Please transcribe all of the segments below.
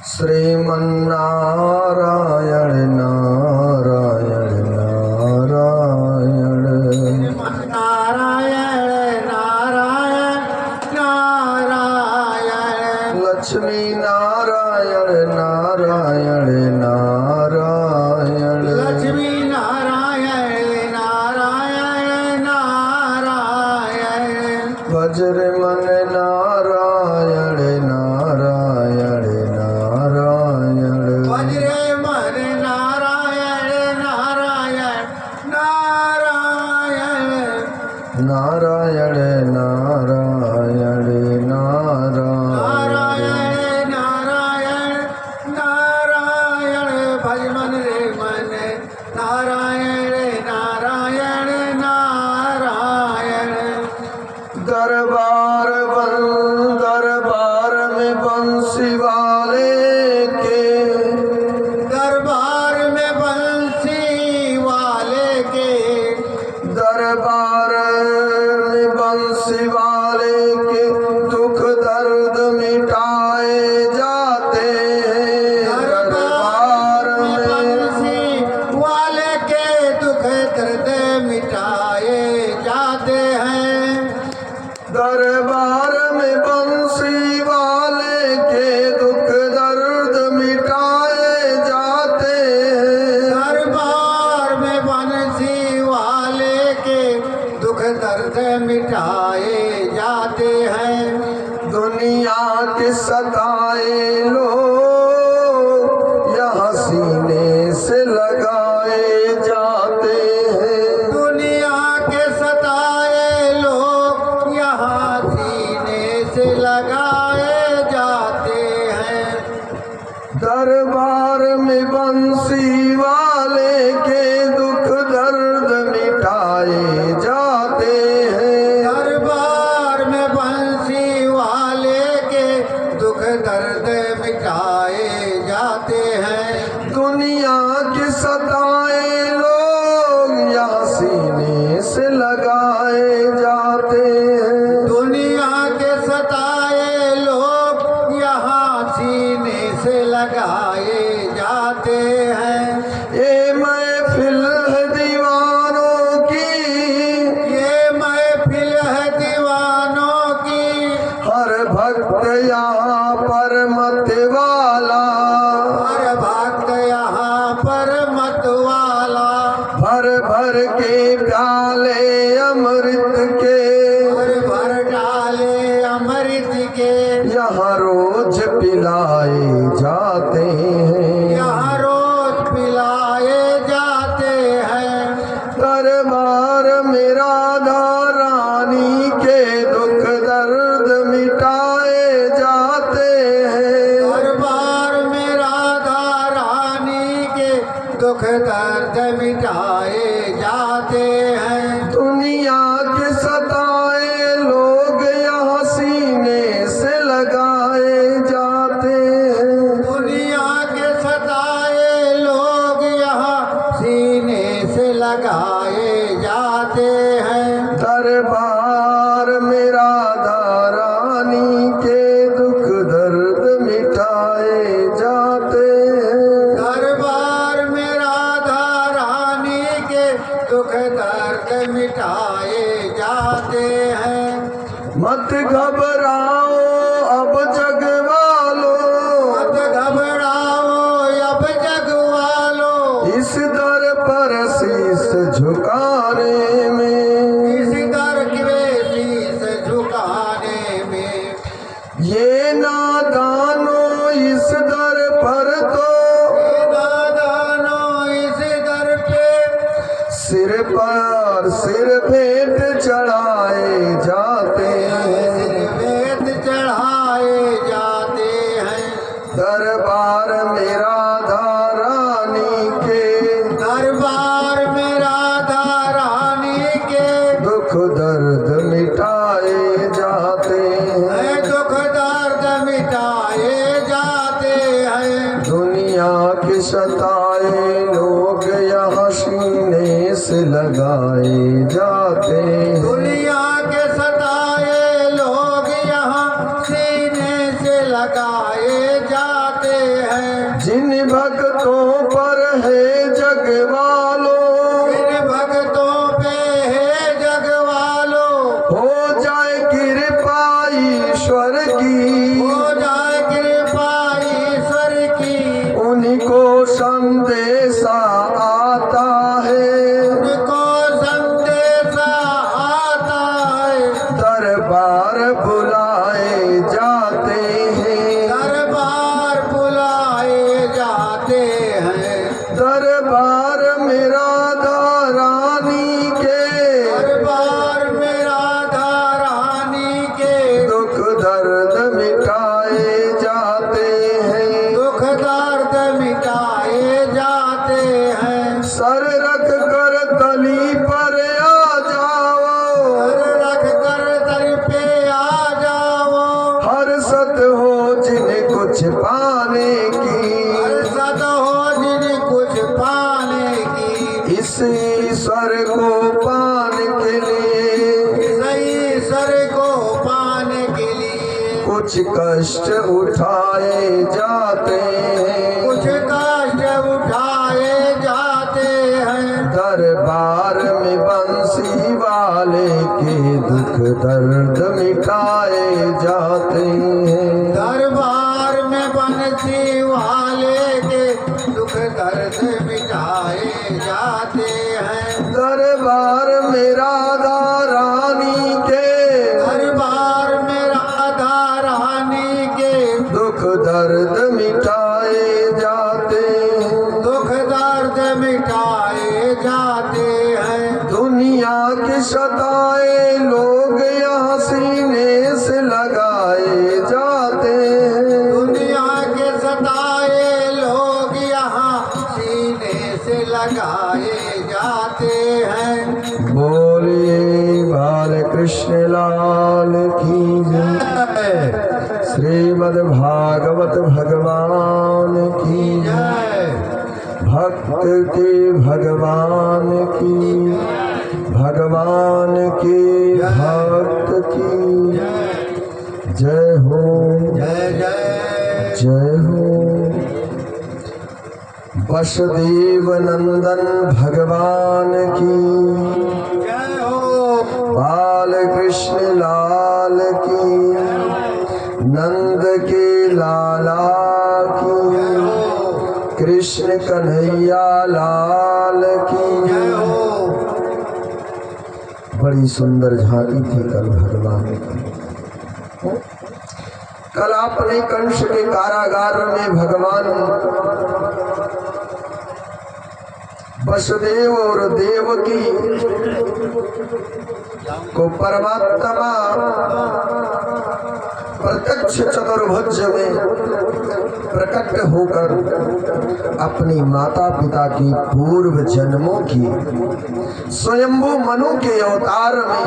श्रीमन्नारायण नारायण नारायण नारायण नारायण नारायण लक्ष्मी नारायण नारायण नारायण लक्ष्मी नारायण नारायण नारायण वज्रमन नारायण नारायण नारायण वज्रे मन नारायण नारायण नारायण नारायण नारायण नारायण नारायण नारायण भजमन रे मन नारायण नारायण नारायण दरबार में बंसी वाले के दरबार में बंसी वाले के दरबार में बंसी वाले के दुख दर्द मिटाए जाते हैं दरबार में बंसी वाले के दुख दर्द मिटाए जाते हैं दरबार में बंसी वाले के दुख दर्द मिटाए जाते हैं दरबार में बंसी वाले के दुख दर्द मिटाए जाते हैं दुनिया के सताए लोग यहाँ सीने से लगाए जाते हैं दुनिया के सताए लोग यहाँ सीने से लगाए जाते हैं दरबार में बंसी वाले के दुख दर्द मिटाए जाते हैं दरबार में बंसी वाले के दुख दर्द मिटाए जाते हैं दुनिया के सताए लोग यहाँ सीने से लगाए जाते हैं दुनिया के सताए लोग यहाँ सीने से लगाए जाते हैं ये महफिल है दीवानों की ये महफिल है दीवानों की हर भक्त यहाँ पर मत वाला हर भक्त यहाँ पर मत वाला भर भर के प्याले अमृत के भर डाले अमृत के यहाँ रोज पिलाए जाते हैं यहाँ रोज पिलाए जाते हैं दरबार में राधा रानी के दुख दर्द मिटाए जाते हैं दरबार में राधा रानी के दुख दर्द मिटाए जाते हैं दुनिया के सताए लोग यहाँ सीने से लगाए जाते हैं दुनिया के सताए लोग यहाँ सीने से लगाए जाते हैं दरबार में राधा रानी के दुख दर्द मिटाए जाते हैं दरबार में राधा रानी के दुख दर्द मिटाए जाते हैं मत घबराओ अब जग वालों मत घबराओ अब जग वालों इस दर पर शीस झुकाने में इस दर के शीस झुकाने में ये नादानों इस दर पर तो दादानो इस दर पे सिर पर सिर भेंट चढ़ाए जाते हैं वेद चढ़ाए जाते हैं दरबार में राधा रानी के दरबार में राधा रानी के दुख दर्द मिटाए जाते हैं दुख दर्द मिटाए जाते हैं दुनिया के सताए लोग यहाँ सीने से लगाए जाते हैं दुनिया के सताए लोग यहाँ सीने से लगाए मिटाए जाते हैं। जिन भक्तों पर है जग वालों, इन भक्तों पे है जग वालों, हो जाए कृपा ईश्वर की, हो जाए कृपा ईश्वर की। उन्हीं को संदेशा आता है, उनको संदेशा आता है। दरबार बुलाए जाते हैं, दरबार बुलाए जाते हैं। दरबार में राधा रानी के, दरबार में राधा रानी के दुख दर्द मिटाए जाते हैं, दुख दर्द मिटाए जाते हैं। सर रख कर तली पर आ जाओ, सर रख कर दर पे आ जाओ। हर सत हो जिन्हें कुछ पाने की, हर सद हो जिन कुछ पाने की। इस ईश्वर को पाने के लिए, सही सर को पाने के लिए कुछ कष्ट उठाए जाते हैं, कुछ कष्ट उठाए जाते हैं। दरबार में बंसी वाले के दुख दर्द मिटाए जाते हैं, दरबार में बंसी वाले के दुख दर्द मिटाए जाते हैं। दरबार में राधा रानी के, दरबार में राधा रानी के दुख दर्द मिटाए जाते हैं, दुख दर्द मिटाए जाते हैं। दुनिया के सताए लोग यहाँ सीने से लगाए जाते हैं, दुनिया के सताए लोग यहाँ सीने से लगाए जाते हैं। बोलिए बाल कृष्ण लाल की जय, श्रीमद् भागवत भगवान की जय, जय भक्त के भगवान की, भगवान के भक्त की जय हो, जय जय जय हो। वसुदेव नंदन भगवान की, जय हो। बाल कृष्ण लाल की, नंद के लाला की, कृष्ण कन्हैया लाल की। जय हो। बड़ी सुंदर झांकी थी कल भगवान की। कल आपने कंस के कारागार में भगवान वसुदेव और देवकी को परमात्मा प्रत्यक्ष चतुर्भुज में प्रकट होकर अपनी माता पिता की पूर्व जन्मों की स्वयंभू मनु के अवतार में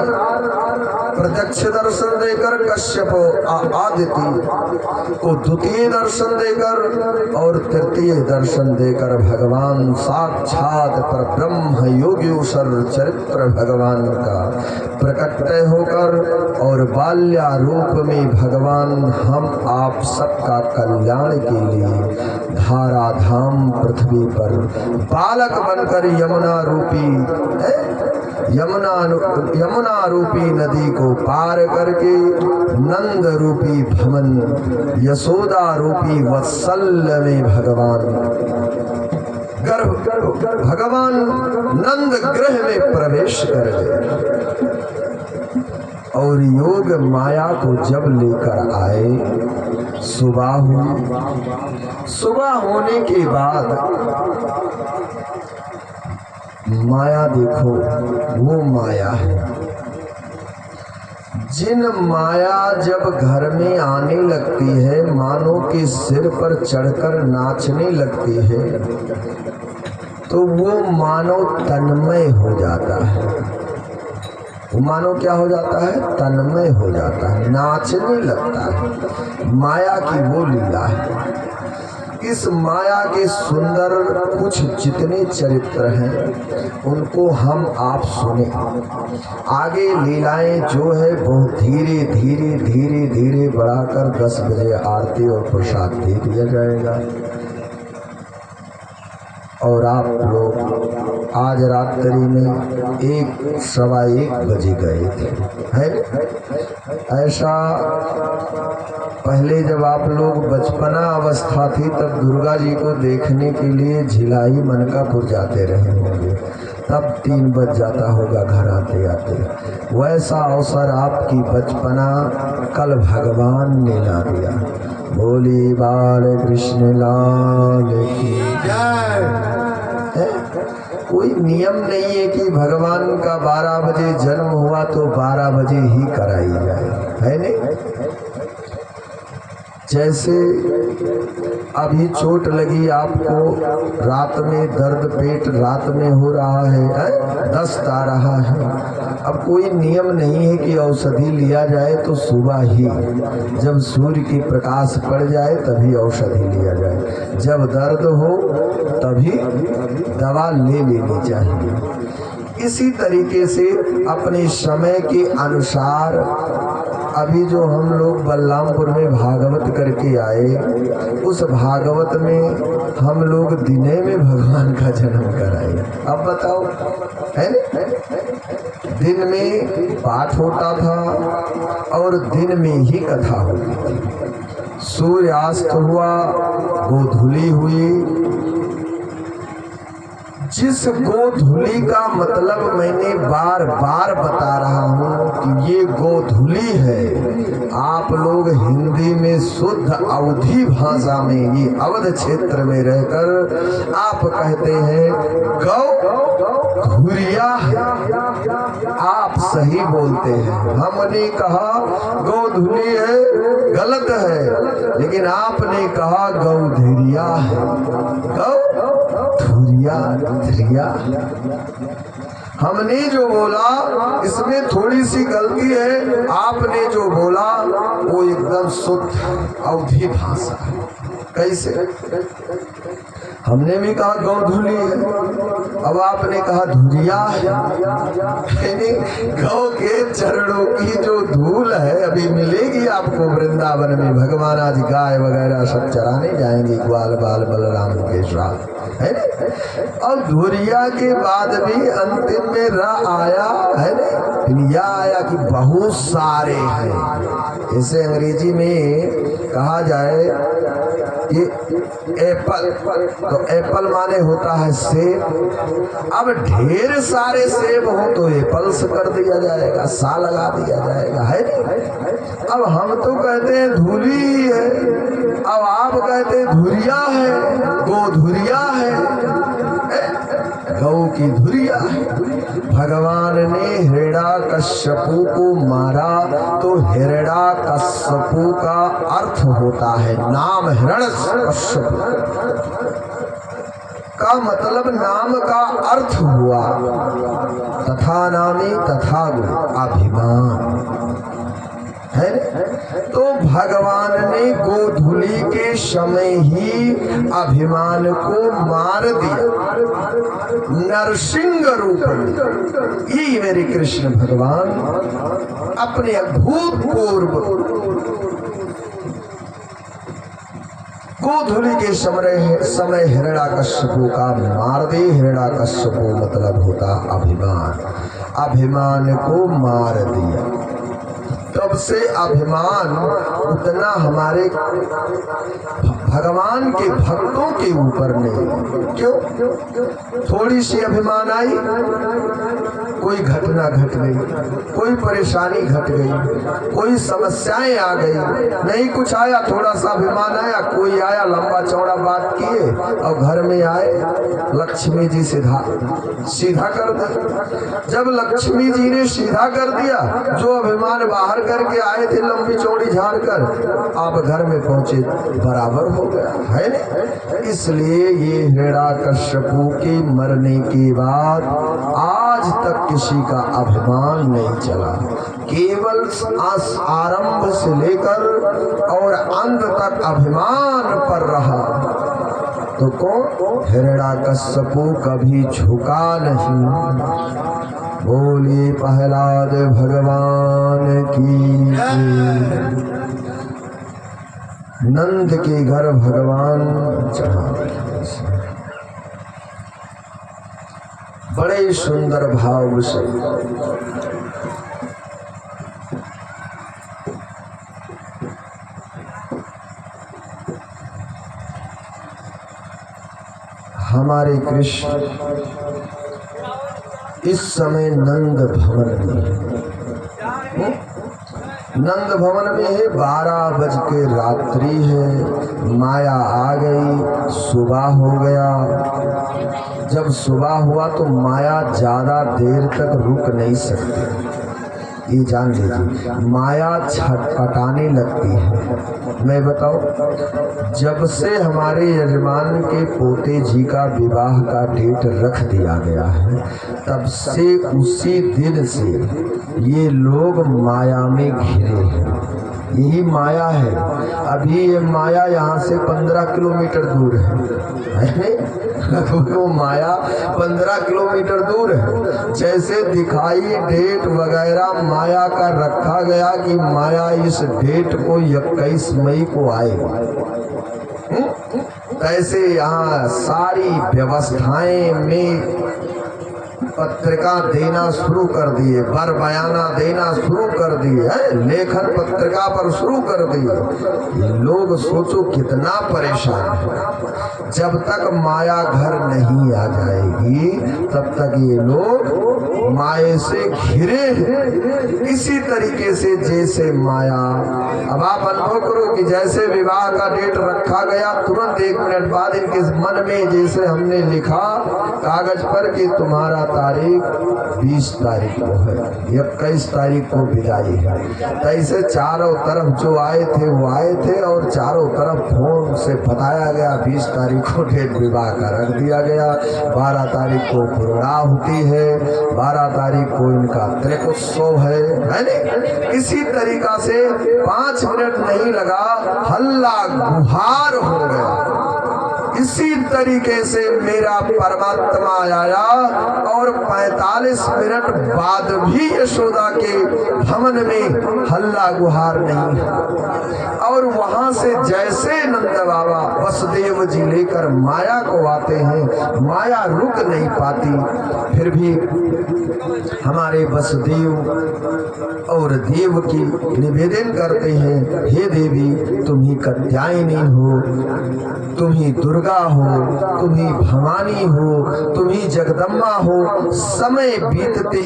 प्रत्यक्ष दर्शन देकर कश्यप आदिति को द्वितीय दर्शन देकर और तृतीय दर्शन देकर भगवान साक्षात पर ब्रह्म योगेश्वर चरित्र भगवान का प्रकट होकर और बाल्या रूप में भगवान हम आप सबका कल्याण के लिए धाराधाम पृथ्वी पर बालक बनकर यमुना रूपी नदी को पार करके नंद रूपी भवन यशोदा रूपी वत्सल में भगवान नंद गृह में प्रवेश कर गए और योग माया को जब लेकर आए सुबह हुई। सुबह होने के बाद माया देखो वो माया है जिन माया जब घर में आने लगती है मानो के सिर पर चढ़कर नाचने लगती है तो वो मानो तन्मय हो जाता है। वो मानो क्या हो जाता है? तन्मय हो जाता है, नाचने लगता है। माया की वो लीला है। इस माया के सुंदर कुछ जितने चरित्र हैं उनको हम आप सुने। आगे लीलाएं जो है बहुत धीरे धीरे धीरे धीरे बढ़ाकर 10 बजे आरती और प्रसाद दे दिया जाएगा। और आप लोग आज रात्रि में 1-1:15 बजे गए थे, है ऐसा। पहले जब आप लोग बचपना अवस्था थी तब दुर्गा जी को देखने के लिए झिलाई मनकापुर जाते रहे होंगे, तब 3 बज जाता होगा घर आते आते। वैसा अवसर आपकी बचपना कल भगवान ने ला दिया। बोली बाल कृष्ण लाल की जय। कोई नियम नहीं है कि भगवान का 12 बजे जन्म हुआ तो 12 बजे ही कराई जाए, है नहीं। जैसे अभी चोट लगी आपको, रात में दर्द पेट रात में हो रहा है, दस्त आ रहा है। अब कोई नियम नहीं है कि औषधि लिया जाए तो सुबह ही जब सूर्य की प्रकाश पड़ जाए तभी औषधि लिया जाए। जब दर्द हो तभी दवा ले लेनी चाहिए। इसी तरीके से अपने समय के अनुसार अभी जो हम लोग बलरामपुर में भागवत करके आए, उस भागवत में हम लोग दिने में भगवान का जन्म कराए। अब बताओ, है ना, दिन में पाठ होता था और दिन में ही कथा होती थी। सूर्यास्त हुआ, गोधूली हुई। जिस गोधूली का मतलब मैंने बार बार बता रहा हूँ कि ये गोधूली है। आप लोग हिंदी में शुद्ध अवधी भाषा में, ये अवध क्षेत्र में रहकर आप कहते हैं गौ धुरिया है। आप सही बोलते हैं, हमने कहा गोधूली है, गलत है, लेकिन आपने कहा गौधुरिया है। गौ धुरिया, हमने जो बोला इसमें थोड़ी सी गलती है, आपने जो बोला वो एकदम शुद्ध अवधी भाषा है। कैसे? हमने भी कहा गौधूली है, अब आपने कहा धुरिया है। गौ के चरणों की जो धूल है अभी मिलेगी आपको वृंदावन में। भगवान आज गाय वगैरह सब चराने जाएंगे, ग्वाल बाल बलराम के साथ, है ना। और धुरिया के बाद भी अंतिम में र आया, है ना, या आया कि बहुत सारे हैं। इसे अंग्रेजी में कहा जाए कि एप्पल, तो एप्पल माने होता है सेब। अब ढेर सारे सेब हो तो एप्पल्स कर दिया जाएगा, सा लगा दिया जाएगा, है नहीं। अब हम तो कहते हैं धूली है, अब आप कहते हैं धुरिया है, गोधुरिया है, गौ की धुरिया है। भगवान ने हिरण्यकश्यपु को मारा तो हिरण्यकश्यपु का अर्थ होता है नाम। हिरण्यकश्यपु का मतलब नाम का अर्थ हुआ तथा नामी तथा गुरु, अभिमान, है ना। तो भगवान ने गोधूली के समय ही अभिमान को मार दिया नरसिंह रूप में। ये मेरे कृष्ण भगवान अपने अभूतपूर्व गोधूली के समय हिरण्यकश्यपु का मार दे। हिरण्यकश्यपु मतलब होता अभिमान, अभिमान को मार दिया। तब से अभिमान उतना हमारे भगवान के भक्तों के ऊपर नहीं। क्यों? थोड़ी सी अभिमान आई, कोई घटना घट गई, कोई परेशानी घट गई, कोई समस्याएं आ गई, नहीं कुछ आया, थोड़ा सा अभिमान आया, कोई आया लंबा चौड़ा बात किए और घर में आए लक्ष्मी जी सीधा कर दिया। जब लक्ष्मी जी ने सीधा कर दिया, जो अभिमान बाहर करके आए थे लंबी चौड़ी झाड़ कर, आप घर में पहुंचे बराबर हो गया, है ना। इसलिए ये हिरण्यकश्यपु के मरने के बाद आज तक किसी का अभिमान नहीं चला। केवल आरंभ से लेकर और अंत तक अभिमान पर रहा। तो कौन? हिरण्याकश्यपु कभी झुका नहीं। बोलिए प्रहलाद भगवान की। नंद के घर भगवान चढ़ा, बड़े सुंदर भाव से हमारे कृष्ण इस समय नंद भवन में, नंद भवन में है। 12 बज के रात्रि है, माया आ गई, सुबह हो गया। जब सुबह हुआ तो माया ज्यादा देर तक रुक नहीं सकती, ये जान लीजिए। माया छटपटाने लगती है। मैं बताऊं, जब से हमारे यजमान के पोते जी का विवाह का डेट रख दिया गया है, तब से उसी दिन से ये लोग माया में घिरे हैं। यही माया है। अभी ये माया यहाँ से 15 किलोमीटर दूर है। वो माया 15 किलोमीटर दूर है। जैसे दिखाई डेट वगैरह माया का रखा गया कि माया इस डेट को 21 मई को आएगी, ऐसे यहाँ सारी व्यवस्थाएं में पत्रिका देना शुरू कर दिए, बर बयाना देना शुरू कर दिए है, लेखन पत्रिका पर शुरू कर दिए। ये लोग सोचो कितना परेशान है। जब तक माया घर नहीं आ जाएगी तब तक ये लोग माया से घिरे हैं। इसी तरीके से जैसे माया, अब आप अनुभव करो कि जैसे विवाह का डेट रखा गया, तुरंत 1 मिनट बाद इनके मन में जैसे हमने लिखा कागज पर कि तुम्हारा तारीख 20 तारीख को है, 21 तारीख को विदाई है। ऐसे चारों तरफ जो आए थे वो आए थे, और चारों तरफ फोन से बताया गया 20 तारीख को डेट विवाह का रख दिया गया। 12 तारीख को पूर्णाहुति है, 12 तारीख को इनका त्रिकोत्सव है नहीं? इसी तरीका से 5 मिनट नहीं लगा, हल्ला गुहार हो गया। इसी तरीके से मेरा परमात्मा आया और 45 मिनट बाद भी यशोदा के भवन में हल्ला गुहार नहीं। और वहां से जैसे नंद बाबा वसुदेव जी लेकर माया को आते हैं, माया रुक नहीं पाती। फिर भी हमारे वसुदेव और देव की निवेदन करते हैं, हे देवी तुम ही कात्यायनी हो, तुम ही दुर्गा हो, तुम ही भवानी हो, तुम ही जगदम्बा हो। समय बीतते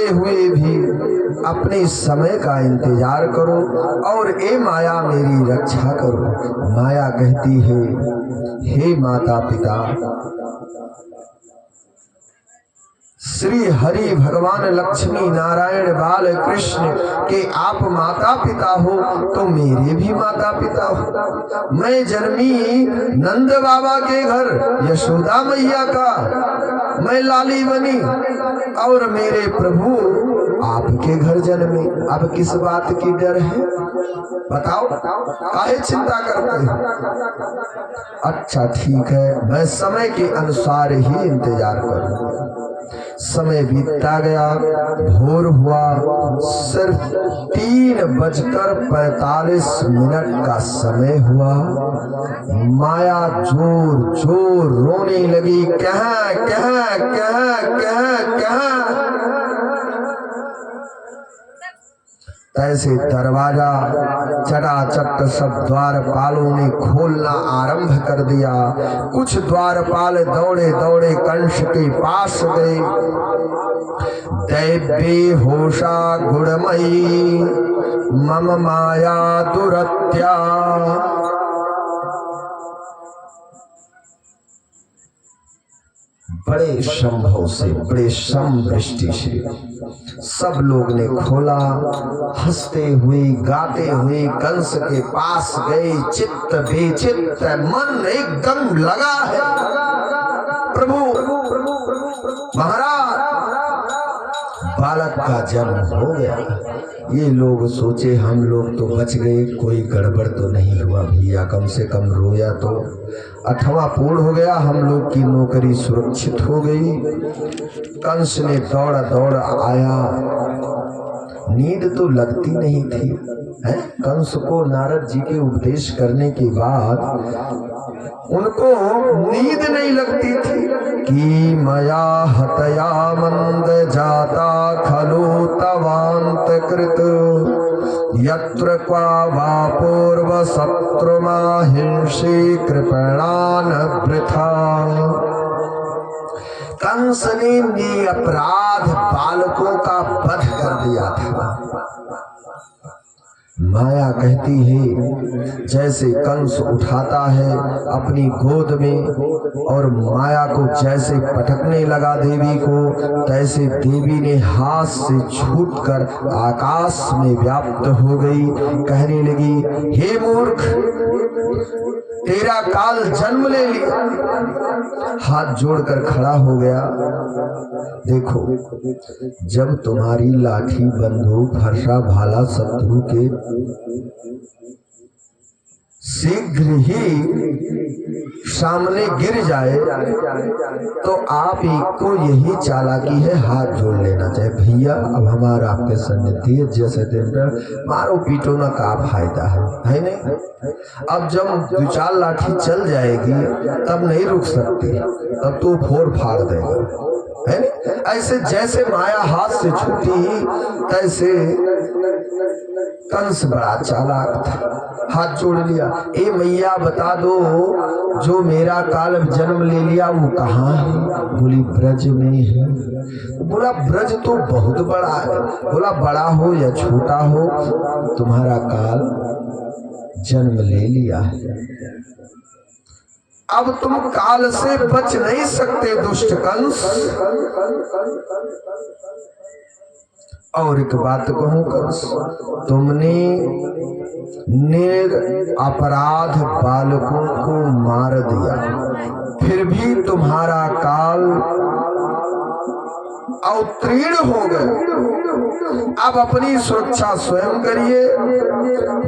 हुए भी अपने समय का इंतजार करो और ए माया मेरी रक्षा करो। माया कहती है, हे माता पिता, श्री हरि भगवान लक्ष्मी नारायण बाल कृष्ण के आप माता पिता हो तो मेरे भी माता पिता हो। मैं जन्मी नंद बाबा के घर यशोदा मैया का, मैं लाली बनी और मेरे प्रभु आपके घर जन्मे। अब किस बात की डर है बताओ, काहे चिंता करते हैं? अच्छा ठीक है, मैं समय के अनुसार ही इंतजार करूंगा। समय बीतता गया, भोर हुआ, सिर्फ 3:45 का समय हुआ। माया जोर जोर रोने लगी, कह कह कह कह कह। ऐसे दरवाजा चटाचट सब द्वारपालों ने खोलना आरंभ कर दिया। कुछ द्वारपाल दौड़े दौड़े कंस के पास गए। दैव्ये होशा गुणमयी मम माया दुरत्या। बड़े संभव से, बड़े समदृष्टि से सब लोग ने खोला। हंसते हुए गाते हुए कंस के पास गए। चित्त बेचित्त, मन एकदम लगा है। प्रभु महाराज, बालक का जन्म हो गया। ये लोग सोचे हम लोग तो बच गए, कोई गड़बड़ तो नहीं हुआ भैया, कम से कम रोया तो 8वां पूर्ण हो गया, हम लोग की नौकरी सुरक्षित हो गई। कंस ने दौड़ा दौड़ा आया, नींद तो लगती नहीं थी है? कंस को नारद जी के उपदेश करने के बाद उनको नींद नहीं लगती थी कि मया हतया मंद जाता खलु तवांत कृत यत्र क्वा वा पूर्व शत्रुमाहिंसी कृपणान वृथा। कंस ने निरपराध बालकों का वध कर दिया था। माया कहती है जैसे कंस उठाता है अपनी गोद में और माया को जैसे पटकने लगा देवी को, तैसे देवी ने हाथ से छूटकर आकाश में व्याप्त हो गई। कहने लगी, हे मूर्ख, तेरा काल जन्म ले लिया। हाथ जोड़कर खड़ा हो गया। देखो, जब तुम्हारी लाठी बंदूक फरसा भाला शत्रु के शीघ्र ही सामने गिर जाए तो आप ही को यही चालाकी है, हाथ जोड़ लेना चाहिए। भैया अब हमारा आपके सन्निधि है, जैसे दिन मारो पीटो ना का फायदा है नहीं। अब जब 2-4 लाठी चल जाएगी तब नहीं रुक सकती, तब तो फोड़ फाड़ देगा है नहीं। ऐसे जैसे माया हाथ से छूटी तैसे कंस बड़ा चालाक था, हाथ जोड़ लिया। ए मैया बता दो, जो मेरा काल जन्म ले लिया वो कहाँ है? बोली ब्रज में है। बोला ब्रज तो बहुत बड़ा है। बोला बड़ा हो या छोटा हो, तुम्हारा काल जन्म ले लिया है। अब तुम काल से बच नहीं सकते दुष्ट कंस। और एक बात कहूं कंस, तुमने अपराध बालकों को मार दिया, फिर भी तुम्हारा काल अवतीर्ण हो गए। अब अपनी सुरक्षा स्वयं करिए।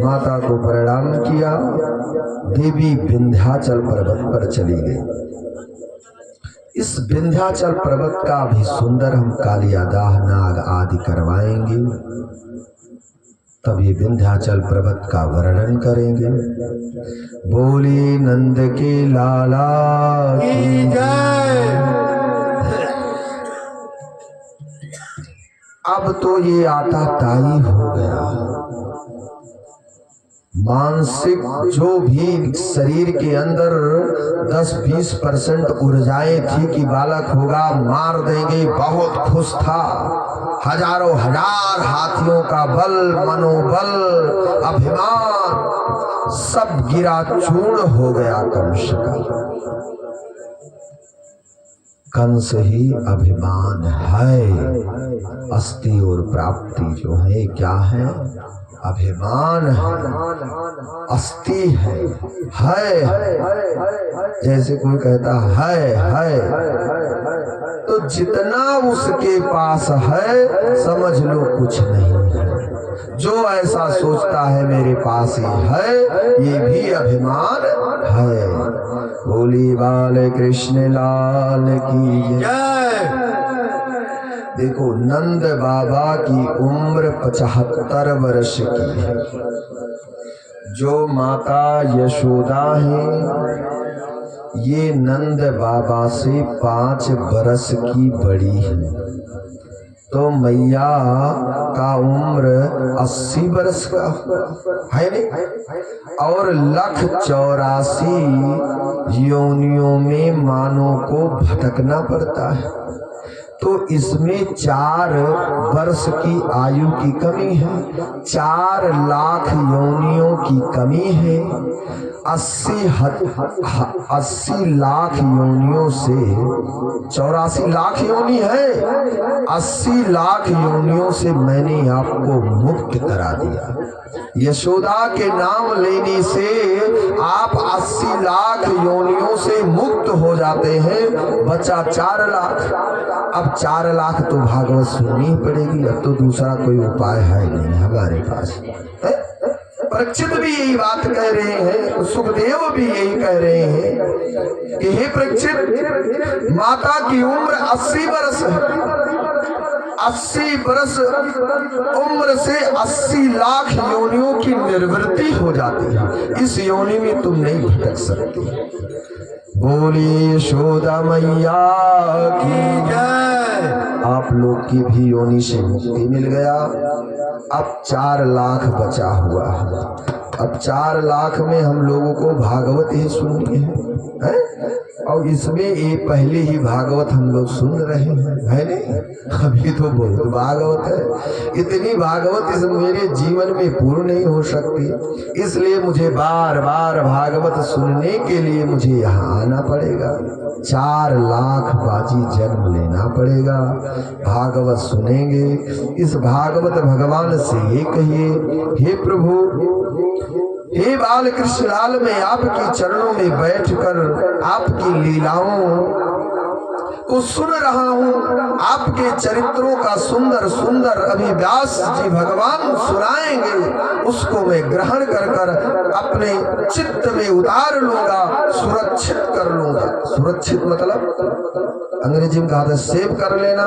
माता को प्रणाम किया, देवी विंध्याचल पर्वत पर चली गई। इस विंध्याचल पर्वत का भी सुंदर हम कालियादाह नाग आदि करवाएंगे, तब ये विंध्याचल पर्वत का वर्णन करेंगे। बोली नंद के लाला की जय। अब तो ये आता ताई हो गया। मानसिक जो भी शरीर के अंदर 10-20% ऊर्जाएं थी कि बालक होगा, मार देंगे, बहुत खुश था। हजारों हजार हाथियों का बल, मनोबल, अभिमान सब गिरा चूर्ण हो गया कंस का। कंस ही अभिमान है। अस्ति और प्राप्ति जो है क्या है? अभिमान है, अस्ति है। जैसे कोई कहता है तो जितना उसके पास है समझ लो कुछ नहीं है। जो ऐसा सोचता है मेरे पास ही है, ये भी अभिमान है। बोली बाल कृष्ण लाल की जय। देखो, नंद बाबा की उम्र 75 वर्ष की है। जो माता यशोदा है ये नंद बाबा से 5 वर्ष की बड़ी है। तो मैया का उम्र 80 वर्ष का है नहीं। और 184 योनियों में मानव को भटकना पड़ता है। तो इसमें 4 वर्ष की आयु की कमी है, 4 लाख योनियों की कमी है। 80 लाख योनियों से 84 लाख योनि है। 80 लाख योनियों से मैंने आपको मुक्त करा दिया। यशोदा के नाम लेने से आप 80 लाख योनियों से मुक्त हो जाते हैं, बचा 4 लाख। अब अब 4 लाख तो भागवत सुननी ही पड़ेगी, अब तो दूसरा कोई उपाय है नहीं हमारे पास। परीक्षित भी यही बात कह रहे हैं, सुखदेव भी यही कह रहे हैं कि हे परीक्षित, माता की उम्र 80 वर्ष है। 80 वर्ष उम्र से 80 लाख योनियों की निर्वृत्ति हो जाती है। इस योनि में तुम नहीं भटक सकती। बोली यशोदा मैया की जय। आप लोग की भी योनि से मुक्ति मिल गया। अब 4 लाख बचा हुआ है। अब 4 लाख में हम लोगों को भागवत ही सुननी है, और इसमें ये पहले ही भागवत हम लोग सुन रहे हैं, है नहीं? अभी तो बहुत भागवत है। इतनी भागवत इस मेरे जीवन में पूर्ण नहीं हो सकती, इसलिए मुझे बार बार भागवत सुनने के लिए मुझे यहाँ आना पड़ेगा। 4 लाख बाजी जन्म लेना पड़ेगा, भागवत सुनेंगे। इस भागवत भगवान से ये कहिए, हे प्रभु, हे बाल कृष्ण लाल, मैं आपके चरणों में बैठकर आपकी लीलाओं को सुन रहा हूँ। आपके चरित्रों का सुंदर सुंदर अभिव्यास जी भगवान सुनाएंगे, उसको मैं ग्रहण कर कर अपने चित्त में उतार लूंगा, सुरक्षित कर लूंगा। सुरक्षित मतलब अंग्रेजी में कहा था सेव कर लेना,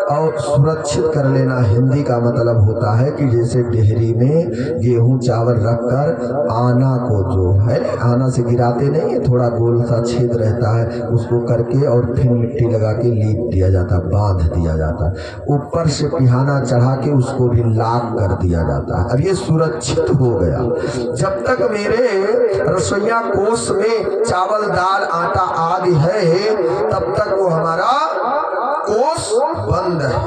और सुरक्षित कर लेना हिंदी का मतलब होता है कि जैसे डेहरी में गेहूं चावल रखकर आना को जो है, आना से गिराते नहीं है, थोड़ा गोल सा छेद रहता है, उसको करके और फिर मिट्टी लगा के लीप दिया जाता, बांध दिया जाता, ऊपर से पिहाना चढ़ा के उसको भी लाक कर दिया जाता है। अब ये सुरक्षित हो गया। जब तक मेरे रसोईया कोष में चावल दाल आटा आदि है, तब तक वो हमारा कोष बंद है।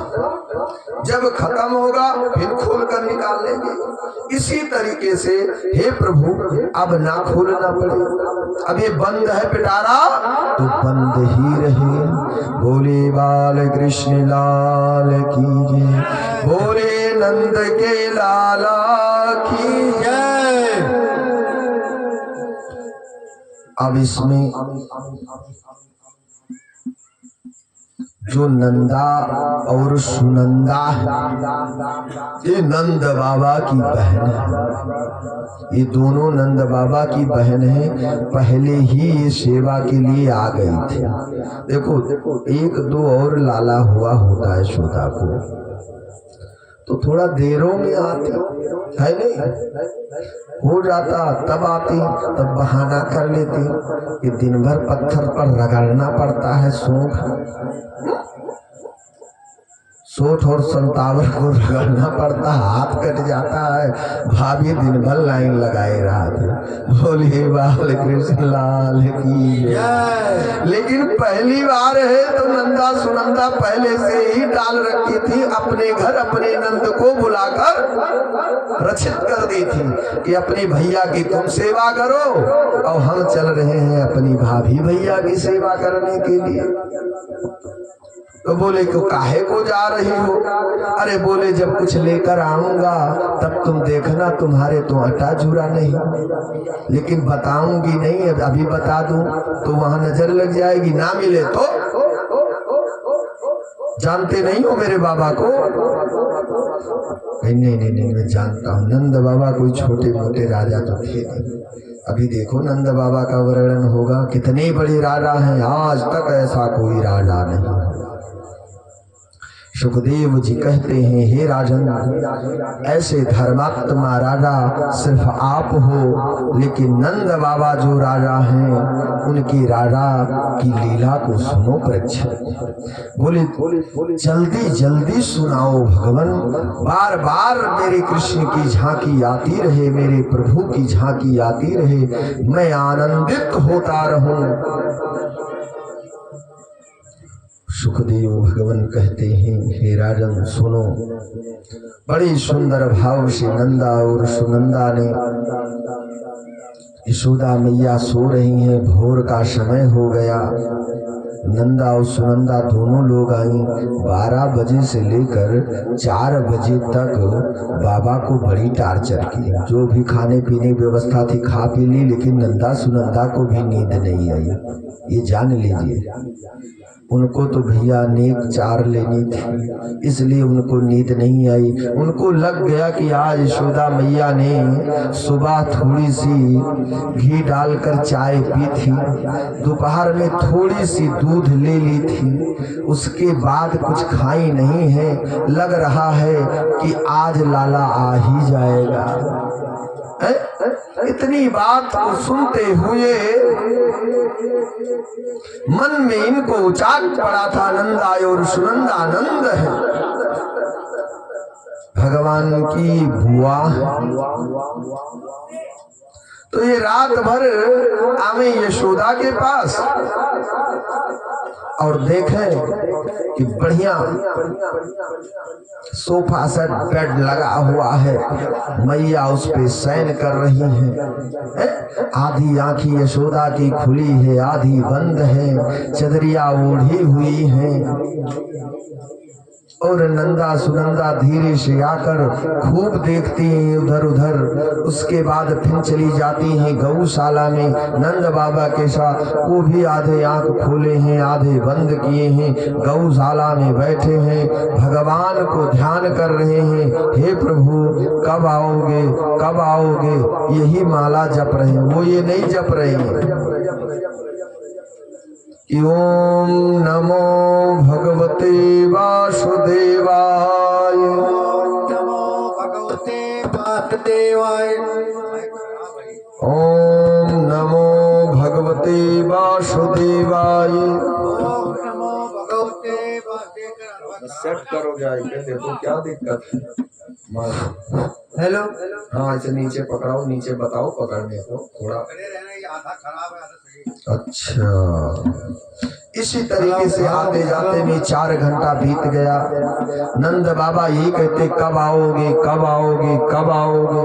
जब खत्म होगा फिर खोल कर निकाल लेंगे। इसी तरीके से हे प्रभु, अब ना खोलना पड़े। अब ये बंद है पिटारा तो बंद ही रहे। बोले बाल कृष्ण लाल की जय, बोले नंद के लाला की जय। अब इसमें जो नंदा और सुनंदा है, ये नंद बाबा की बहन है। ये दोनों नंद बाबा की बहन है, पहले ही ये सेवा के लिए आ गई थी। देखो 1-2 और लाला हुआ होता है यशोदा को तो थोड़ा देरों में आती है, नहीं हो जाता तब आती, तब बहाना कर लेती कि दिन भर पत्थर पर रगड़ना पड़ता है, सोठ और संतावर को रगड़ना पड़ता, हाथ कट जाता है। भाभी दिन भर लाइन लगाए रहा था। बोलिए बाल कृष्ण लाल की जय। लेकिन पहली बार है तो नंदा सुनंदा पहले से ही डाल रखी थी, अपने घर अपने नंद को बुलाकर रक्षित कर दी थी कि अपने भैया की तुम सेवा करो, और हम चल रहे हैं अपनी भाभी भैया की सेवा करने के लिए। तो बोले क्यों काहे को जा रही हो? अरे बोले जब कुछ लेकर आऊंगा तब तुम देखना, तुम्हारे तो आटा झूरा नहीं, लेकिन बताऊंगी नहीं। अभी बता दूं तो वहां नजर लग जाएगी, ना मिले तो। जानते नहीं हो मेरे बाबा को? नहीं मैं जानता हूँ। नंद बाबा कोई छोटे मोटे राजा तो थे नहीं। अभी देखो नंद बाबा का वर्णन होगा, कितने बड़े राजा हैं, आज तक ऐसा कोई राजा नहीं। सुखदेव जी कहते हैं, हे राजन, ऐसे धर्मात्मा राजा सिर्फ आप हो, लेकिन नंद बाबा जो राजा हैं उनकी राजा की लीला को सुनो परीक्षित। बोले जल्दी जल्दी सुनाओ भगवान, बार बार मेरे कृष्ण की झांकी आती रहे, मेरे प्रभु की झांकी आती रहे, मैं आनंदित होता रहूं। सुखदेव भगवान कहते हैं, हे राजन सुनो। बड़ी सुंदर भाव से नंदा और सुनंदा ने, यशोदा मैया सो रही हैं, भोर का समय हो गया। नंदा और सुनंदा दोनों लोग आई। 12 बजे से लेकर 4 बजे तक बाबा को बड़ी टार्चर की। जो भी खाने पीने की व्यवस्था थी खा पी ली, लेकिन नंदा सुनंदा को भी नींद नहीं आई, ये जान लीजिए। उनको तो भैया नेक चार लेनी थी, इसलिए उनको नींद नहीं आई। उनको लग गया कि आज यशोदा मैया ने सुबह थोड़ी सी घी डालकर चाय पी थी, दोपहर में थोड़ी सी दूध ले ली थी, उसके बाद कुछ खाई नहीं है। लग रहा है कि आज लाला आ ही जाएगा। इतनी बात को सुनते हुए मन में इनको उचाट पड़ा था, नंदा और सुनंदा नंद है, भगवान की बुआ। तो ये रात भर आवे यशोदा के पास और देखें कि बढ़िया सोफा सेट बेड लगा हुआ है, मैया उस पे शयन कर रही हैं। आधी आंखें यशोदा की खुली है, आधी बंद है, चदरिया ओढ़ी हुई है और नंदा सुनंदा धीरे से आकर खूब देखती हैं इधर उधर। उसके बाद फिर चली जाती हैं गौशाला में नंद बाबा के साथ। वो भी आधे आंख खोले हैं, आधे बंद किए हैं, गौशाला में बैठे हैं, भगवान को ध्यान कर रहे हैं। हे प्रभु कब आओगे, कब आओगे, यही माला जप रहे हैं। वो ये नहीं जप रहे हैं कि ओम नमो भगवते वासुदेवाय, नमो भगवते वासुदेवाय, ओम नमो भगवते वासुदेवाय। ओम नमो भगवते वासुदेवाय। सेट करो क्या देखो क्या दिक्कत है। हेलो, हाँ इसे नीचे पकड़ाओ, नीचे बताओ पकड़ने को थोड़ा। आधा खराब है, आधा सही। अच्छा, इसी तरीके से आते जाते में 4 घंटा बीत गया। नंद बाबा यही कहते कब आओगे, कब आओगे, कब आओगे।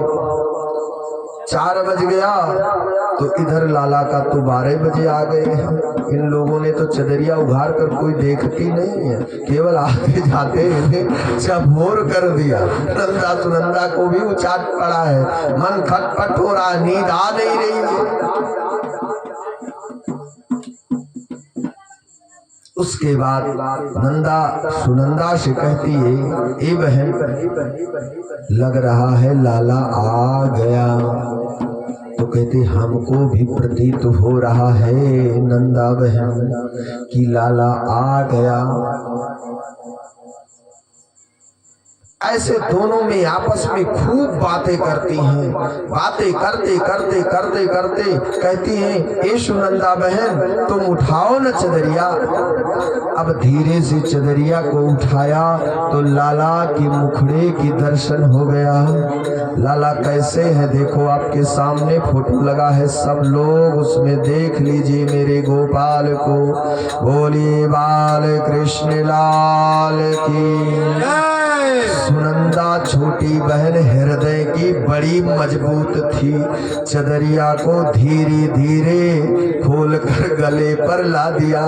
4 बज गया तो इधर लाला का तो 12 बजे आ गए। इन लोगों ने तो चदरिया उघाड़ कर कोई देखती नहीं है, केवल आते जाते चबोर कर दिया। नंदा सुनंदा को भी उचाट पड़ा है, मन खटपट हो रहा, नींद आ नहीं रही है। उसके बाद नंदा सुनंदा से कहती है, ए बहन लग रहा है लाला आ गया। तो कहते हमको भी प्रतीत हो रहा है नंदा बहन कि लाला आ गया। ऐसे दोनों में आपस में खूब बातें करती हैं। बातें करते करते करते करते कहती हैं, ए सुनंदा बहन तुम उठाओ न चदरिया। अब धीरे से चदरिया को उठाया तो लाला की मुखड़े की दर्शन हो गया। लाला कैसे है देखो, आपके सामने फोटो लगा है, सब लोग उसमें देख लीजिए मेरे गोपाल को। बोलिए बाल कृष्ण लाल की। सुनंदा छोटी बहन हृदय की बड़ी मजबूत थी, चदरिया को धीरे धीरे खोलकर गले पर ला दिया।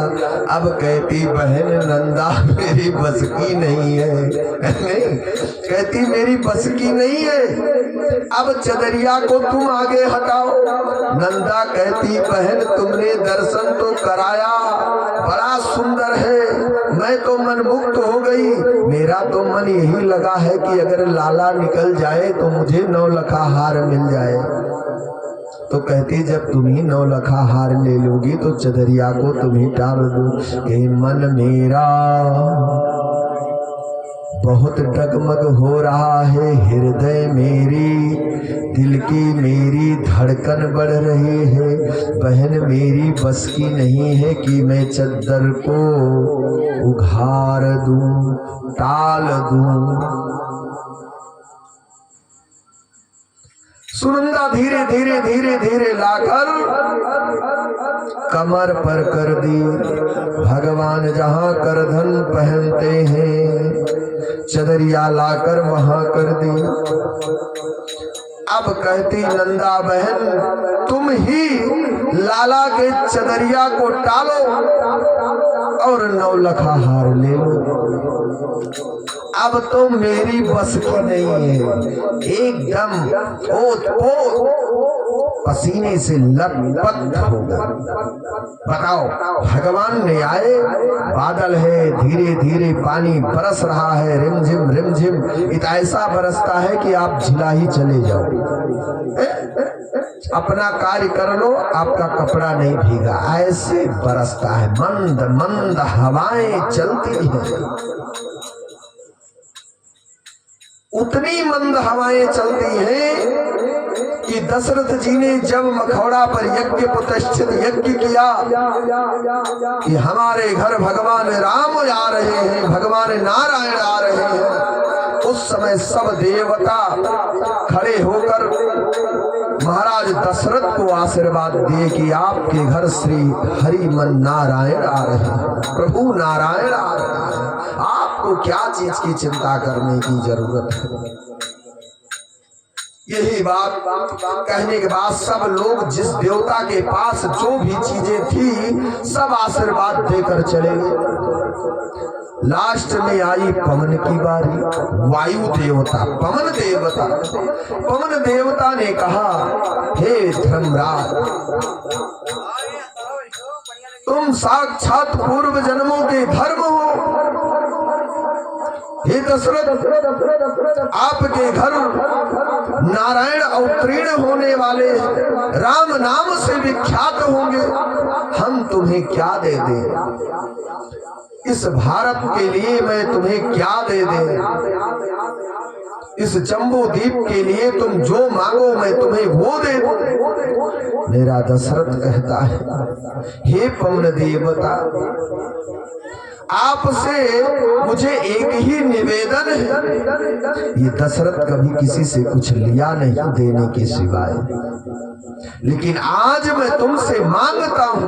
अब कहती बहन नंदा मेरी बस की नहीं है। नहीं कहती मेरी बस की नहीं है, अब चदरिया को तुम आगे हटाओ। नंदा कहती बहन तुमने दर्शन तो कराया, बड़ा सुंदर है, मैं तो मनमुक्त हो गई। मेरा तो मन यही लगा है कि अगर लाला निकल जाए तो मुझे 9 लखा हार मिल जाए। तो कहती जब तुम ही 9 लखा हार ले लोगी तो चदरिया को तुम ही टाल दो। कि मन मेरा बहुत डगमग हो रहा है, हृदय मेरी दिल की मेरी धड़कन बढ़ रही है। बहन मेरी बस की नहीं है कि मैं चद्दर को उघाड़ दूं, टाल दूं। सुनंदा धीरे धीरे धीरे धीरे लाकर कमर पर कर दी। भगवान जहाँ करधन पहनते हैं चदरिया लाकर वहां कर दी। अब कहती नंदा बहन तुम ही लाला के चदरिया को टालो और 9 लखा हार ले लो। अब तो मेरी बस की नहीं है, एकदम ओत पसीने से लथपथ हो गए। बताओ, भगवान ने आए, बादल है, धीरे धीरे पानी बरस रहा है, रिमझिम रिमझिम, ऐसा बरसता है कि आप झिला ही चले जाओ। अपना कार्य कर लो, आपका कपड़ा नहीं भीगा, ऐसे बरसता है। मंद मंद हवाएं चलती हैं, उतनी मंद हवाएं चलती हैं कि दशरथ जी ने जब मखौड़ा पर यज्ञ प्रतिष्ठित यज्ञ किया कि हमारे घर भगवान राम आ रहे हैं, भगवान नारायण आ रहे हैं, उस समय सब देवता खड़े होकर महाराज दशरथ को आशीर्वाद दिए कि आपके घर श्री हरिमन नारायण आ रहे हैं, प्रभु नारायण आ रहे हैं, आपको क्या चीज की चिंता करने की जरूरत है। यही बात कहने के बाद सब लोग जिस देवता के पास जो भी चीजें थी सब आशीर्वाद देकर चले गए। लास्ट में आई पवन की बारी, वायु देवता, पवन देवता ने कहा, हे धर्मराज, तुम साक्षात पूर्व जन्मों के धर्म हो। हे दशरथ, आपके घर नारायण अवतीर्ण होने वाले राम नाम से विख्यात होंगे, हम तुम्हें क्या दे दें? इस भारत के लिए मैं तुम्हें क्या दे दें? इस जम्बू द्वीप के लिए तुम जो मांगो मैं तुम्हें वो दे दूं। मेरा दशरथ कहता है, हे पवन देवता, आपसे मुझे एक ही निवेदन है। ये दशरथ कभी किसी से कुछ लिया नहीं देने के सिवाय, लेकिन आज मैं तुमसे मांगता हूं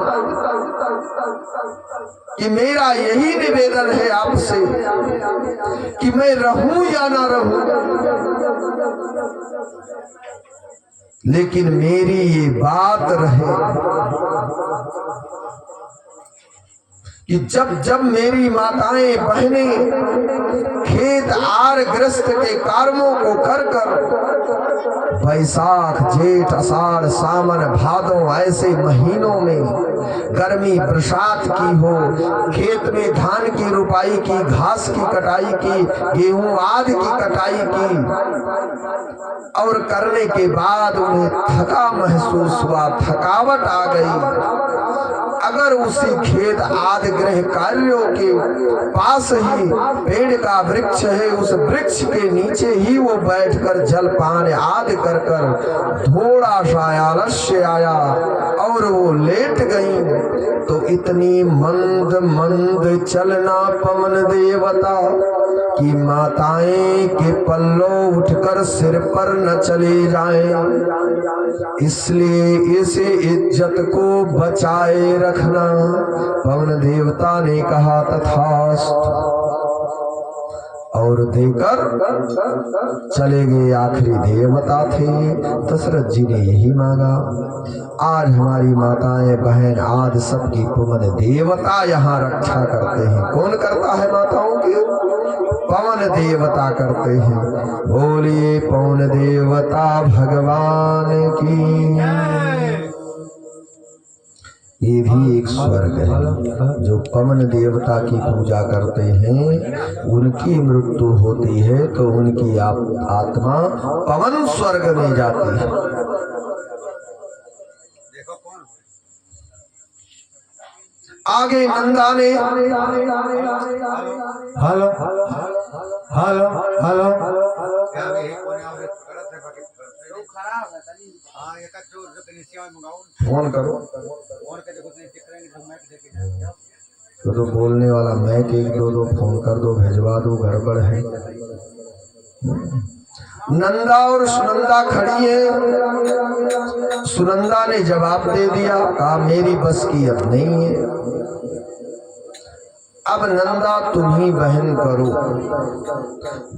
कि मेरा यही निवेदन है आपसे कि मैं रहूं या ना रहूं, लेकिन मेरी ये बात रहे कि जब जब मेरी माताएं बहनें खेत आर ग्रस्त के कर्मों को कर कर बैसाख जेठ अषाढ़ सावन भादों ऐसे महीनों में गर्मी बरसात की हो, खेत में धान की रुपाई की, घास की कटाई की, गेहूं आदि की कटाई की, और करने के बाद उन्हें थका महसूस हुआ, थकावट आ गई, अगर उसी खेत आदि गृह कार्यों के पास ही पेड़ का वृक्ष है, उस वृक्ष के नीचे ही वो बैठकर जलपान आदि कर कर थोड़ा सा आलस्य आया और वो लेट गई, तो इतनी मंद मंद चलना पवन देवता कि माताएं के पल्लों उठकर सिर पर न चले जाएं, इसलिए इस इज्जत को बचाए रखना। पवन देवता ने कहा तथास्तु और देकर चले गए। आखिरी देवता थे, दशरथ जी ने यही मांगा। आज हमारी माताएं बहन आदि सबकी पवन देवता यहाँ रक्षा करते हैं। कौन करता है माताओं की? पवन देवता करते हैं। बोलिए पवन देवता भगवान की। ये भी एक स्वर्ग है। जो पवन देवता की पूजा करते हैं उनकी मृत्यु होती है तो उनकी आत्मा पवन स्वर्ग में जाती है। आगे नंदा ने हेलो हेलो हेलो फोन करो तो बोलने वाला मैं के एक दो फोन कर दो, भेजवा दो, गड़बड़ है। नंदा और सुनंदा खड़ी है। सुनंदा ने जवाब दे दिया, कहा मेरी बस की अब नहीं है। अब नंदा तुम ही बहन करो।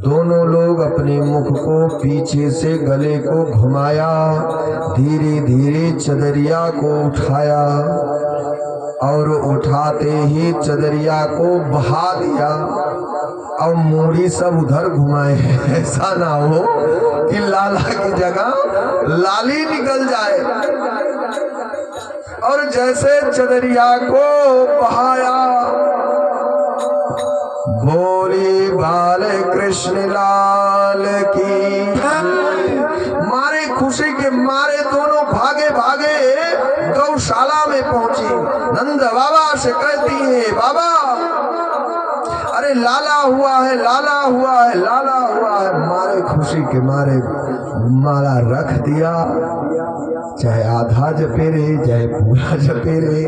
दोनों लोग अपने मुख को पीछे से गले को घुमाया, धीरे धीरे चदरिया को उठाया और उठाते ही चदरिया को बहा दिया। और मूड़ी सब उधर घुमाए, ऐसा ना हो कि लाला की जगह लाली निकल जाए। और जैसे चदरिया को बहाया, बोली बाल कृष्ण लाल की। मारे खुशी के मारे दोनों भागे भागे गौशाला में पहुंची। नंद बाबा से कहती है, बाबा अरे लाला हुआ है, लाला हुआ है, लाला हुआ है। मारे खुशी के मारे माला रख दिया, चाहे आधा जपे रे चाहे पूरा जपे रे,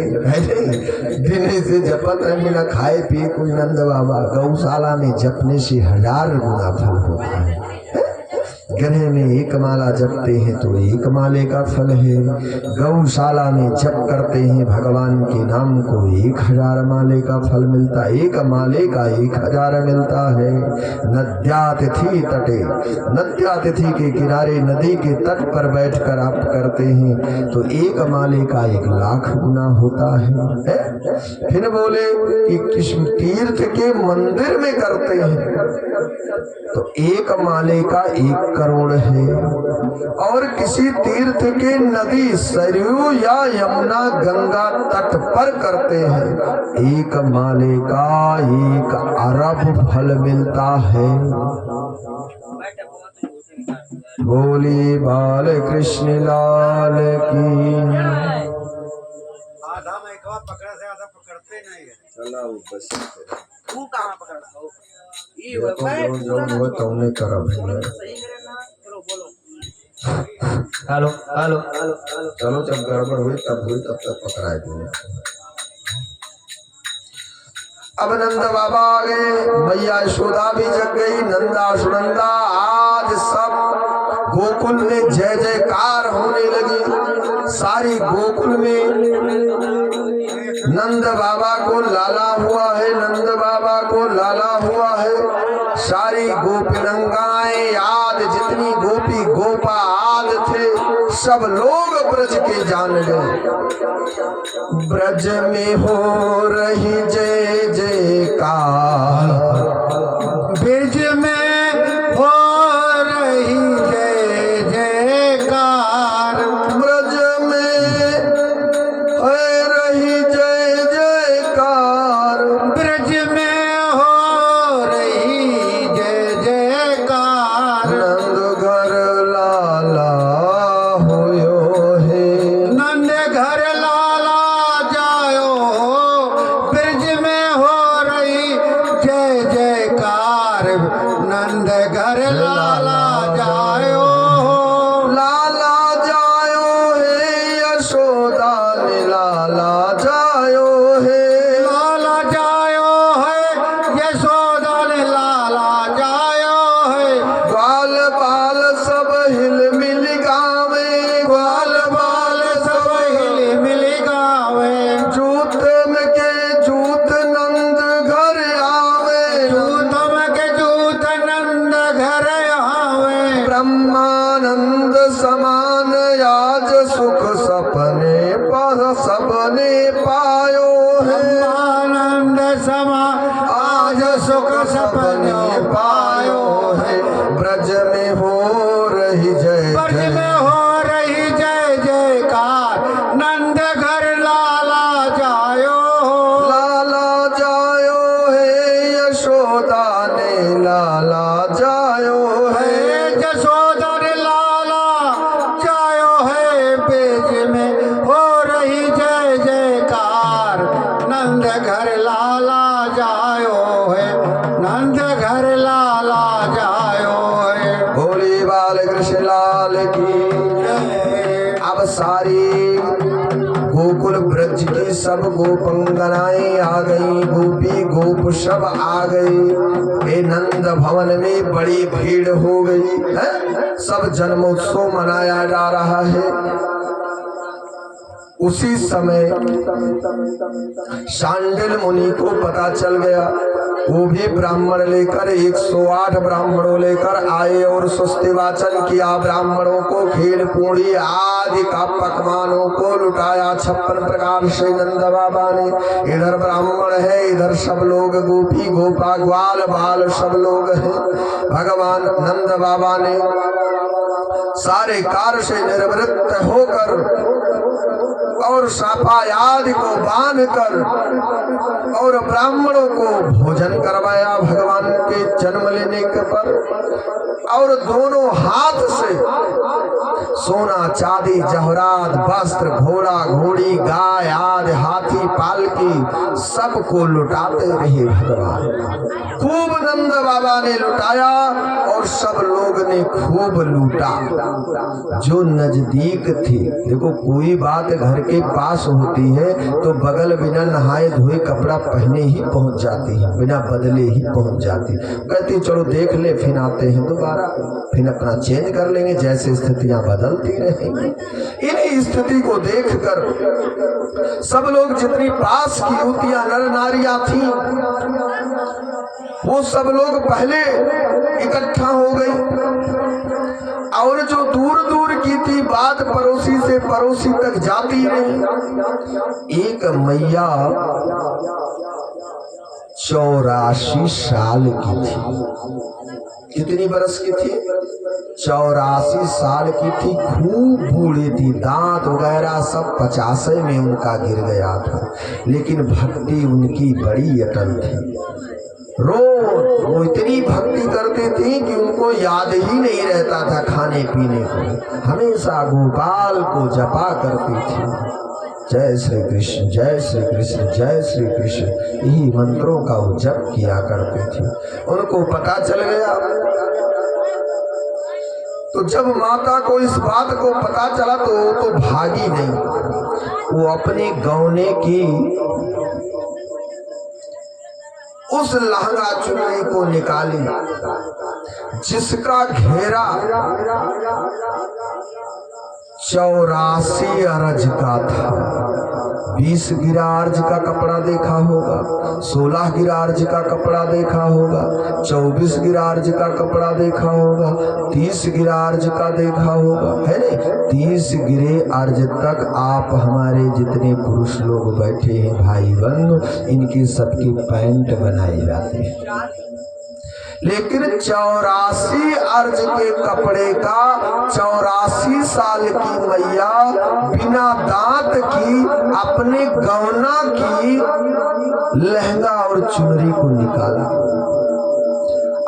दिन से जपत है, बिना खाए पिए कोई। नंद बाबा गौशाला में जपने से 1000 गुना फल होता है। गधे में एक माला जपते हैं तो एक माले का फल है, गौशाला में जप करते हैं भगवान के नाम को 1000 माले का फल मिलता है। एक माले का 1000 मिलता है। नद्यातिथि तटे, नद्यातिथि के किनारे नदी के तट पर बैठकर आप करते हैं तो एक माले का 1,00,000 गुना होता है। फिर बोले कि कृष्ण तीर्थ के मंदिर में करते हैं तो एक माले का 1 करोड़ है। और किसी तीर्थ के नदी सरयू या यमुना गंगा तट पर करते हैं, एक माले का 1 अरब फल मिलता है। बोली बाल कृष्ण लाल की। आधा मैकवा पकड़ा से आधा पकड़ते नहीं है। चला वो बस तू कहाँ पकड़ता हो? ये देखो जो हुआ तुमने करा भैया। सही करे ना, चलो बोलो। हेलो हेलो हेलो, चलो जब गड़बड़ हुई तब तक पकड़ाए थे। अब नंद बाबा आ गए, मैया यशोदा भी जग गई, नंदा सुनंदा। आज सब गोकुल में जय जयकार होने लगी। सारी गोकुल में नंद बाबा को लाला हुआ है, नंद बाबा को लाला हुआ है। सारी गोपीरंगाएं आद जितनी गोपी गोपाल थे सब लोग ब्रज के जान गए। ब्रज में हो रही जय जयकार, ब्रज में हो रही जय जयकार, ब्रज में हो रही जय जयकार, ब्रज में हो रही जय जयकार। नंद घर लाला होयो है, नंद घर लाला जायो, ब्रज में हो रही जय जयकार। नंद घर लाला जायो, लाला जायो है, यशोदा ने लाला जायो है। लाला जायो है, यशोदा ने लाला जायो है। ग्वाल बाल सब हिल मिल गावे, ग्वाल बाल सब हिल मिल गावे, जूत में के जूत नंद घर आवे, जूतम के जूत नंद घर आवे। ब्रह्मानंद समान आज सुख सपने पर सबने पायो है। आनंद समा आज सुख सपने पायो है। ब्रज में हो रही जय ब्रज जय, में हो रही जय जयकार। नंद घर लाला जायो, लाला जायो है, यशोदा ने लाला जायो है। यशोदा ने लाला जायो है। ब्रज में हो रही जय जयकार। नंद घर लाला जायो है, नंद घर लाला जायो है। भोले बाल कृष्ण लाल की। अब सारी गोकुल ब्रज की सब गोपंगनाएं आ गई, गोपी गोप सब आ गए। ए नंद भवन में बड़ी भीड़ हो गई है, सब जन्मोत्सव मनाया जा रहा है। उसी समय शांडिल मुनि को पता चल गया। वो भी ब्राह्मण लेकर 108 ब्राह्मणों लेकर आए और स्वस्तिवाचन किया। ब्राह्मणों को खीर पूड़ी आदि का पकवानों को लुटाया 56 प्रकार से नंद बाबा ने। इधर ब्राह्मण है, इधर सब लोग गोपी गोपा ग्वाल बाल सब लोग हैं। भगवान नंद बाबा ने सारे कार्य से निवृत्त होकर और सापा आदि को बांध कर और ब्राह्मणों को भोजन करवाया भगवान के जन्म लेने के पर। और दोनों हाथ से सोना चांदी जवाहरात वस्त्र घोड़ा घोड़ी गाय आदि हाथी पालकी सबको लुटाते रहे भगवान। खूब नंद बाबा ने लुटाया और सब लोग ने खूब लूटा। जो नजदीक थे, देखो कोई बात घर के पास होती है तो बगल बिना नहाए धोए कपड़ा पहने ही पहुंच जाती है, बिना बदले ही पहुंच जाती। कहती चलो देख ले, फिर आते हैं दोबारा, फिर अपना चेंज कर लेंगे, जैसे स्थितियां बदलती रहेंगी। इन्हीं स्थिति को देखकर सब लोग जितनी पास की युवतियां नर नारियां थी वो सब लोग पहले इकट्ठा हो गई। और जो दूर दूर की थी बात पड़ोसी से पड़ोसी तक जाती रही। एक मैया 84 साल की थी। कितनी बरस की थी? 84 साल की थी। खूब बूढ़ी थी, दांत वगैरह सब 50 में उनका गिर गया था, लेकिन भक्ति उनकी बड़ी अटल थी। रोज वो इतनी भक्ति करते थे कि उनको याद ही नहीं रहता था खाने पीने को, हमेशा गोपाल को जपा करती थी। जय श्री कृष्ण जय श्री कृष्ण जय श्री कृष्ण, यही मंत्रों का वो जप किया करते थे। उनको पता चल गया तो जब माता को इस बात को पता चला तो भागी नहीं, वो अपने गौने की उस लहंगा चुन्नी को निकाली जिसका घेरा 84 अरज का था। 20 गिरा अर्ज का कपड़ा देखा होगा, 16 गिरा अर्ज का कपड़ा देखा होगा, 24 गिरा अर्ज का कपड़ा देखा होगा, 30 गिरा अर्ज का देखा होगा, है ना? 30 गिरे अर्ज तक आप हमारे जितने पुरुष लोग बैठे हैं भाई बंधु, इनकी सबकी पैंट बनाई जाती है। लेकिन 84 अर्ज के कपड़े का 84 साल की मैया बिना दांत की अपने गौना की लहंगा और चुनरी को निकाला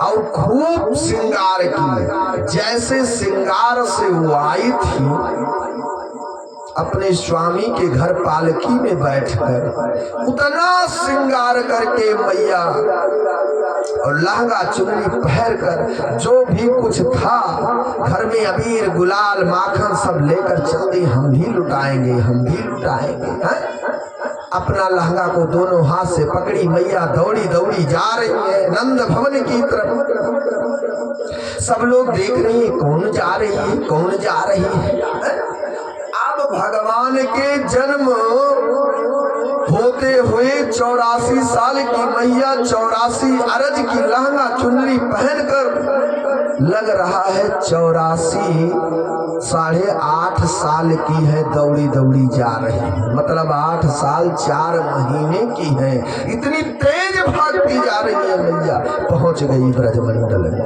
और खूब श्रृंगार की। जैसे श्रृंगार से वो आई थी अपने स्वामी के घर पालकी में बैठकर, उतना श्रृंगार करके मैया और लहंगा चुन्नी पहन कर जो भी कुछ था घर में अबीर गुलाल माखन सब लेकर चलती, हम भी लुटाएंगे हम भी लुटाएंगे। अपना लहंगा को दोनों हाथ से पकड़ी मैया दौड़ी दौड़ी जा रही है नंद भवन की तरफ। सब लोग देख रहे हैं कौन जा रही है कौन जा रही है। अब भगवान के जन्म होते हुए 84 साल की मैया 84 अरज की लहंगा चुनरी पहनकर लग रहा है 84 8.5 साल की है, दौड़ी दौड़ी जा रही है। मतलब 8 साल 4 महीने की है, इतनी तेज भागती जा रही है मैया। पहुंच गई ब्रजमंडल में।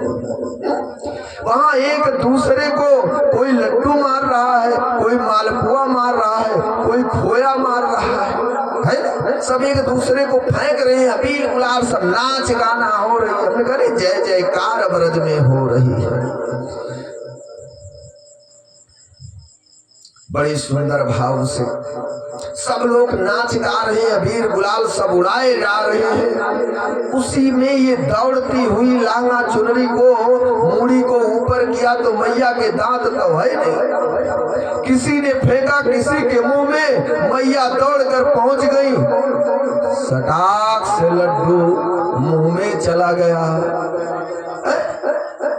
वहां एक दूसरे को कोई लड्डू मार रहा है, कोई मालपुआ मार रहा है, कोई खोया मार रहा है, सब एक दूसरे को फेंक रहे हैं, अबीर गुलाल सब नाच गाना हो रही है। हमने कहा जय जयकार ब्रज में हो रही है। बड़ी सुंदर भाव से सब लोग नाच गा रहे हैं, अबीर गुलाल सब उड़ाए जा रहे हैं। उसी में ये दौड़ती हुई लहंगा चुनरी को मूड़ी को ऊपर किया तो मैया के दांत तो है नहीं, किसी ने फेंका किसी के मुंह में, मैया दौड़कर पहुंच गई, सटाक से लड्डू मुंह में चला गया।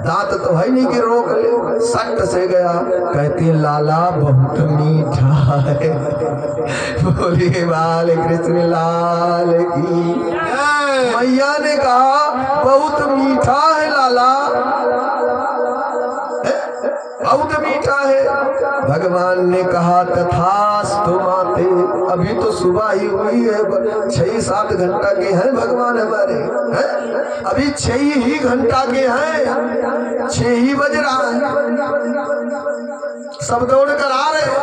दांत तो है नहीं कि रोक ले, सट से गया। कहती लाला बहुत मीठा है। बोलिए बाल कृष्ण लाल की। मैया ने कहा बहुत मीठा है लाला, बहुत मीठा है। भगवान ने कहा तथास्तु माते। अभी तो सुबह ही हुई है, 6-7 घंटा के हैं भगवान हमारे, हैं? अभी 6 ही घंटा के हैं, 6 ही बज रहा है। सब दौड़ कर आ रहे हैं।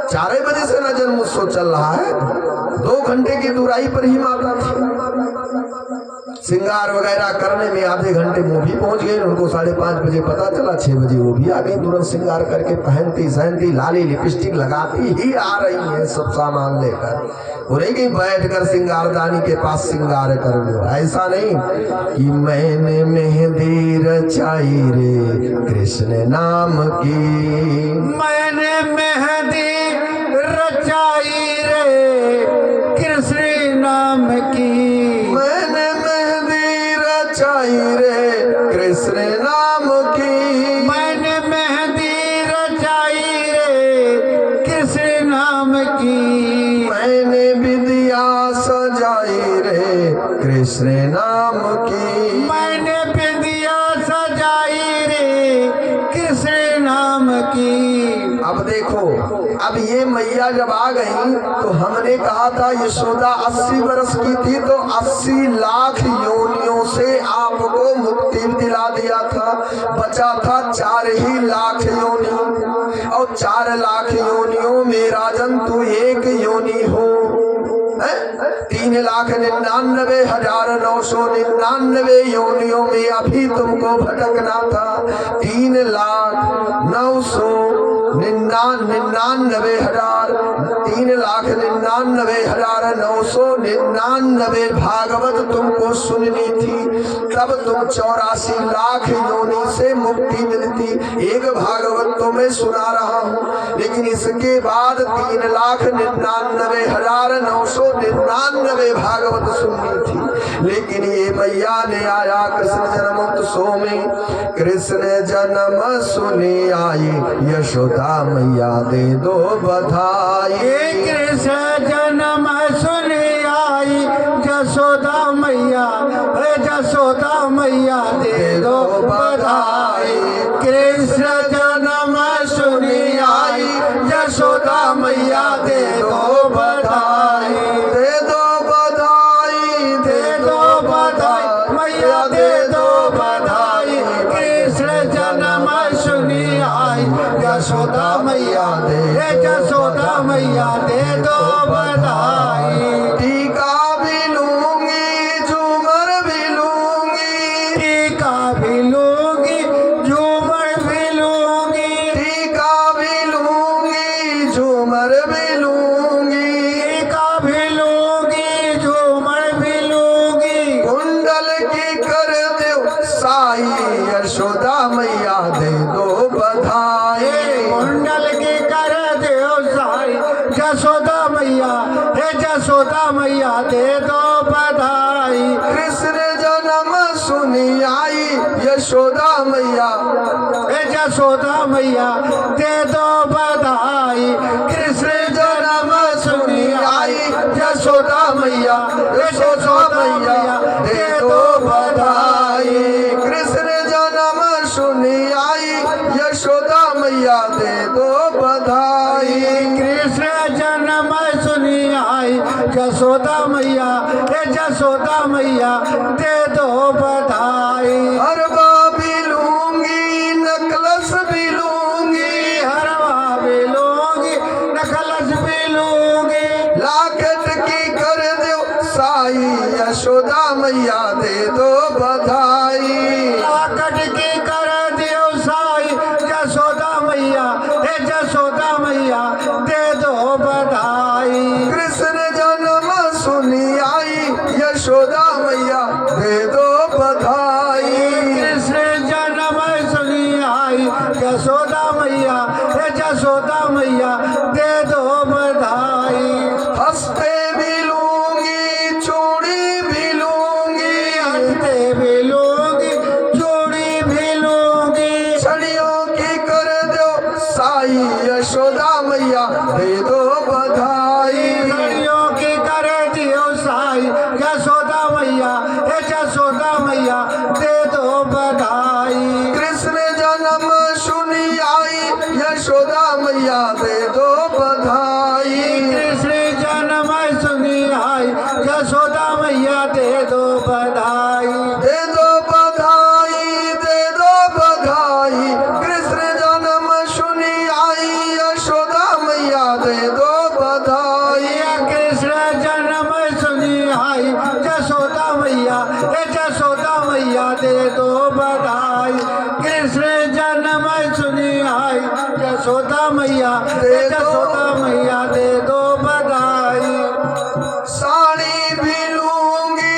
4 बजे से न जन्मोत्सव चल रहा है, 2 घंटे की दूराई पर ही माता थी। श्रृंगार वगैरह करने में आधे घंटे वो भी पहुंच गए। उनको 5:30 बजे पता चला, 6 बजे वो भी आ गई। तुरंत श्रृंगार करके पहनती सहनती लाली लिपस्टिक लगाती ही आ रही है, सब सामान लेकर। वो नहीं कि बैठ कर श्रृंगारदानी के पास श्रृंगार कर लो, ऐसा नहीं कि मैंने मेहंदी रचाई रे कृष्ण नाम की, मैंने मेहंदी रचाई रे कृष्ण नाम की, मैंने मेहंदी रचाई रे कृष्ण नाम की, मैंने मेहंदी रचाई रे कृष्ण नाम की, मैंने विद्या सजाई रे कृष्ण नाम की, मैंने विद्या सजाई रे कृष्ण नाम की। अब देखो, अब ये मैया जब आ गई तो हमने कहा था यशोदा 80 वर्ष की थी तो 80 लाख योनियों से आपको मुक्ति दिला दिया था। बचा था 4 ही लाख योनि, और 4 लाख योनियों में राजन तू एक योनि हो। 3,99,999 योनियों में अभी तुमको भटकना था। 3,99,999 भागवत तुमको सुननी थी, तब तुम 84 लाख योनि से मुक्ति मिलती। एक भागवत तो मैं सुना रहा हूँ, लेकिन इसके बाद 3,99,999 भागवत सुननी थी। लेकिन ये मैया ने आया कृष्ण जन्मोत्सव में, कृष्ण जन्म सुनी आई यशोदा मैया दे दो बधाई। कृष्ण जन्म सुनी आई यशोदा मैया, यशोदा मैया दे दो बधाई। कृष्ण जन्म सुनी आई यशोदा मैया दे दो बधाई, दे दो बधाई, दे दो बधाई मैया दे दो बधाई। कृष्ण जन्म सुनी आई यशोदा मैया दे, यशोदा मैया दे दो बधाई। टीका भी लूंगी झूमर भी लूंगी, टीका भी लूंगी झूमर भी लूंगी, टीका भी लूंगी झूमर भी लूंगी, टीका भी लूंगी झूमर भी लूंगी। कुंडल की कर दो साई यशोदा मैया दे दो बधाई। कुंडल की कर दो साई यशोदा मैया, हे यशोदा मैया दे दो बधाई। कृष्ण जन्म सुनी आई यशोदा मैया, हे यशोदा मैया दे दो बधाई। कृष्ण जन्म सुनी आई यशोदा मैया, यशोदा मैया दे दो बधाई। कृष्ण जन्म सुनी आई यशोदा मैया दे दो बधाई। कृष्ण जन्म सुनी आई यशोदा मैया, हे यशोदा मैया दे दो बधाई। हरवा भी लूंगी नकलस भी लूंगी, हरवा भी लूंगी नखलस भी लूंगी, लाकेट की कर दो साई यशोदा मैया दे दो बधाई। लाकट की कर दियो साई यशोदा मैया, हे यशोदा मैया दे दो बधाई। कृष्ण जन्म सुनी आई यशोदा मैया दे दो बधाई। कृष्ण जन्म सुनी आई यशोदा मैया, हे यशोदा मैया दे दो बधाई। हंसते भी लूंगी चूड़ी भी लूंगी, हंसते भी लूंगी चूड़ी भी लूंगी, मैया दे दो बधाई। लड़ियों की करे दियो साई यशोदा मैया हे यशोदा मैया दे दो बधाई। कृष्ण जन्म सुनी आई यशोदा मैया दे दो बधाई। कृष्ण जन्म सुनी आई यशोदा मैया दे दो बधाई। दे दो बधाई दे दो बधाई। कृष्ण जन्म सुनी आई यशोदा मैया दे दो बधाई। कृष्ण जन्म सुनी आई यशोदा मैया हे यशोदा मैया दे दो बधाई। कृष्ण जन्म सुनी आई यशोदा मैया हे यशोदा मैया दे दो बधाई। साड़ी भी लूंगी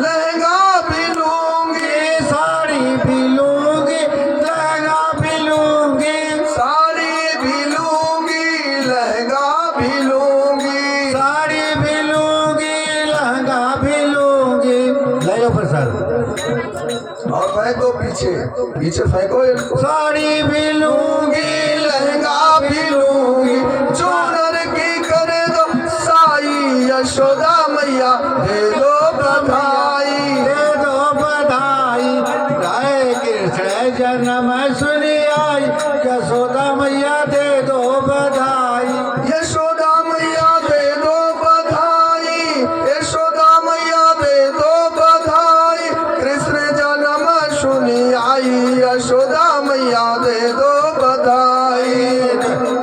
लहंगा भी लूंगी। साड़ी भी लूंगी लहंगा भी लूंगी। साड़ी भी लूंगी लहंगा भी लूंगी। साड़ी भी लूंगी लहंगा भी लूंगी। ले लो प्रसाद। और फेंको पीछे फेंको इनको। साड़ी भी लूंगी लहंगा भी लूंगी। चूनर की करे दो साई यशोदा मैया दे दो बधाई। दे दो बधाई। जय कृष्ण जन्म सुनी आई यशोदा मैया दे दो बधाई। यशोदा मैया दे दो बधाई। यशोदा मैया दे दो बधाई। कृष्ण जन्म सुनी आई यशोदा मैया दे दो बधाई।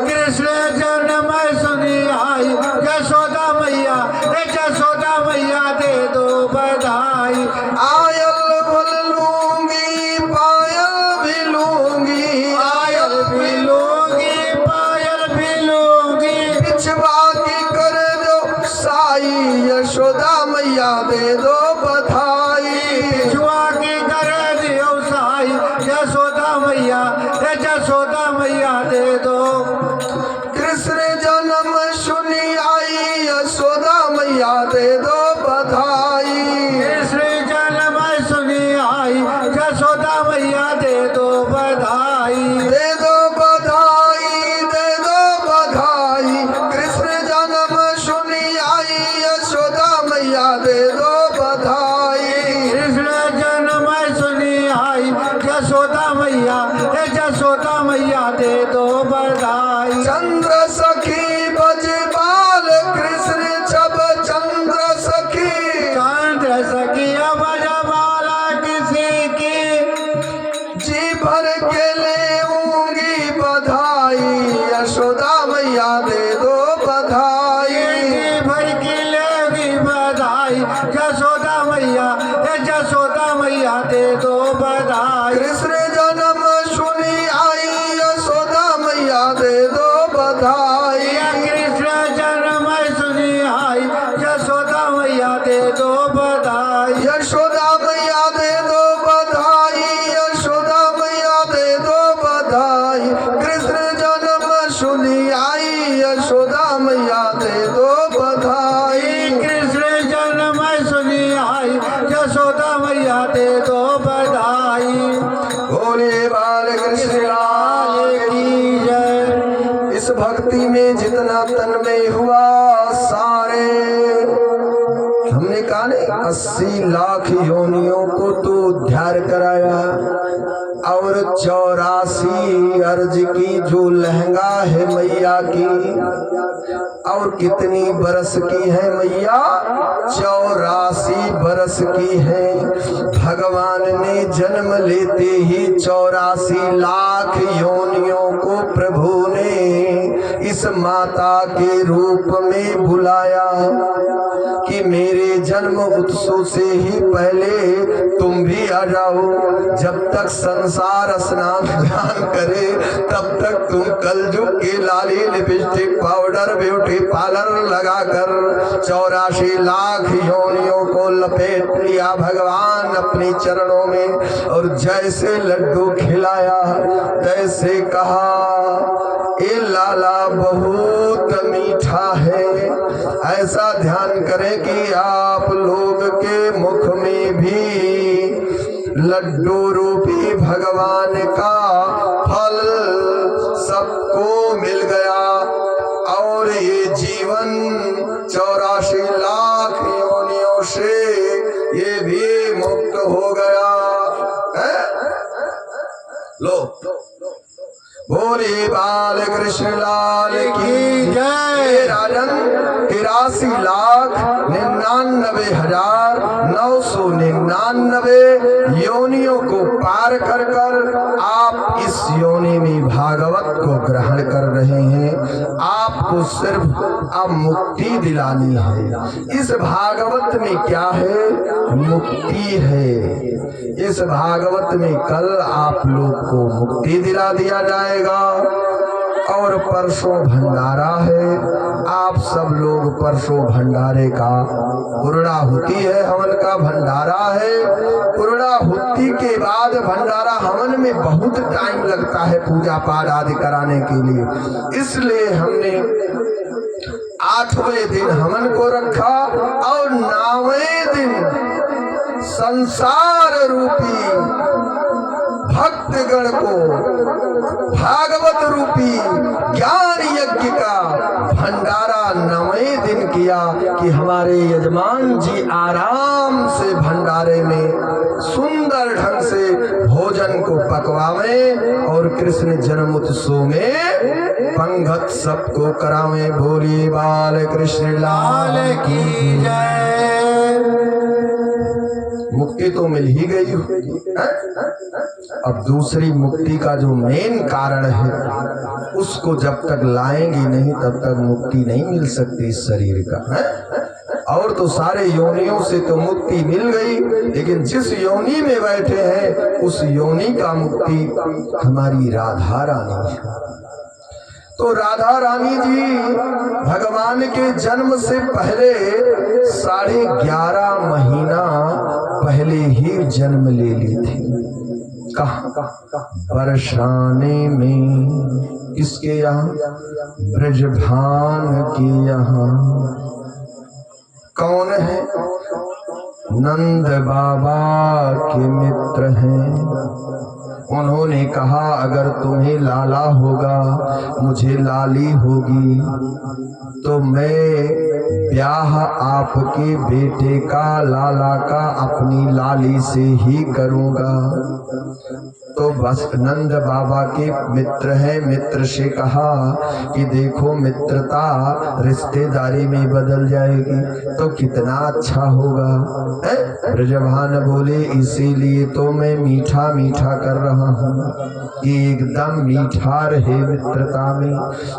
कृष्ण जन्म सुनी आई यशोदा मैया हे यशोदा मैया दे दो बधाई। आयल बोल लूंगी पायल भी लूंगी। पायल भी लूंगी पायल भी लूंगी। पिछवा की कर दो साई यशोदा मैया दे दो बधाई। जुआ की कर दियो साई यशोदा मैया हे यशोदा मैया दे दो। कृष्ण जन्म सुनी आई यशोदा मैया दे दो बधाई। कृष्ण जन्म सुनी आई यशोदा मैया दे दो बधाई। दे दो बधाई दे दो बधाई। कृष्ण जन्म सुनी आई यशोदा मैया दे दो बधाई। कृष्ण जन्म सुनी आई यशोदा मैया हे यशोदा मैया दे दो बधाई। चंद्र सखी बजबाल कृष्ण जब चंद्र सखी। चंद्र सखिया बजबाला किसी की। जी भर के लेऊंगी बधाई यशोदा मैया दे दो बधाई। भर की लेगी बधाई यशोदा मैया हे यशोदा मैया दे दो बधाई। कृष्ण जन्म सुनी आई यशोदा मैया दे दो बधाई। कृष्ण जन्म सुनी आई यशोदा मैया दे दो बधाई। यशोदा मैया दे दो बधाई। यशोदा मैया दे दो बधाई। कृष्ण जन्म सुनी आई यशोदा मैया दे दो बधाई। कृष्ण जन्म सुनी आई यशोदा मैया दे दो बधाई। भोले बाल कृष्ण लाल की जय। इस भक्ति में जितना तन्मय हुआ सारे हमने कहा नहीं 80 लाख योनियों को तो उद्धार कराया। और 84 अर्ज की जो लहंगा है मैया की। और कितनी बरस की है मैया 84 बरस की है। भगवान ने जन्म लेते ही 84 लाख योनियों को प्रभु ने इस माता के रूप में बुलाया कि मेरे जन्म उत्सव से ही पहले तुम भी आ जाओ। जब तक संसार स्नान ध्यान करे तब तक तुम कलयुग के लाली लिपस्टिक पाउडर ब्यूटी पार्लर लगाकर 84 लाख योनियों को लपेट लिया भगवान अपने चरणों में। और जैसे लड्डू खिलाया तैसे कहा ए लाला बहुत मीठा है। ऐसा ध्यान करें कि आप लोग के मुख में भी लड्डू रूपी भगवान का फल बोले बाल कृष्ण लाल की जय। जय। राजन 83,99,999 योनियों को पार कर कर आप इस योनि में भागवत को ग्रहण कर रहे हैं। आपको सिर्फ अब मुक्ति दिलानी है। इस भागवत में क्या है? मुक्ति है। इस भागवत में कल आप लोग को मुक्ति दिला दिया जाएगा और परसों भंडारा है। आप सब लोग परसों भंडारे का पूर्णाहुति है, हवन का भंडारा है। पूर्णाहुति के बाद भंडारा हवन में बहुत टाइम लगता है पूजा पाठ आदि कराने के लिए, इसलिए हमने 8वें दिन हवन को रखा और 9वें दिन संसार रूपी भक्तगण को भागवत रूपी ज्ञान यज्ञ का भंडारा 9वें दिन किया कि हमारे यजमान जी आराम से भंडारे में सुंदर ढंग से भोजन को पकवावे और कृष्ण जन्म उत्सव में पंगत सबको करावे। बोली बाल कृष्ण लाल की जय। मुक्ति तो मिल ही गई होगी। अब दूसरी मुक्ति का जो मेन कारण है उसको जब तक लाएंगे नहीं तब तक मुक्ति नहीं मिल सकती इस शरीर का है? और तो सारे योनियों से तो मुक्ति मिल गई, लेकिन जिस योनि में बैठे हैं उस योनि का मुक्ति हमारी राधा रानी है। तो राधा रानी जी भगवान के जन्म से पहले 11.5 महीना पहले ही जन्म ले ली थी। कहाँ? बरसाने में। किसके यहाँ? ब्रजभान के यहाँ। कौन है? नंद बाबा के मित्र हैं। उन्होंने कहा अगर तुम्हें लाला होगा, मुझे लाली होगी, तो मैं ब्याह आपके बेटे का लाला का अपनी लाली से ही करूंगा। तो बस नंद बाबा के मित्र है, मित्र से कहा कि देखो मित्रता रिश्तेदारी में बदल जाएगी तो कितना अच्छा होगा। ब्रजभान बोले इसीलिए तो मैं मीठा मीठा कर रहा हूँ कि एकदम मीठा रहे, मित्रता में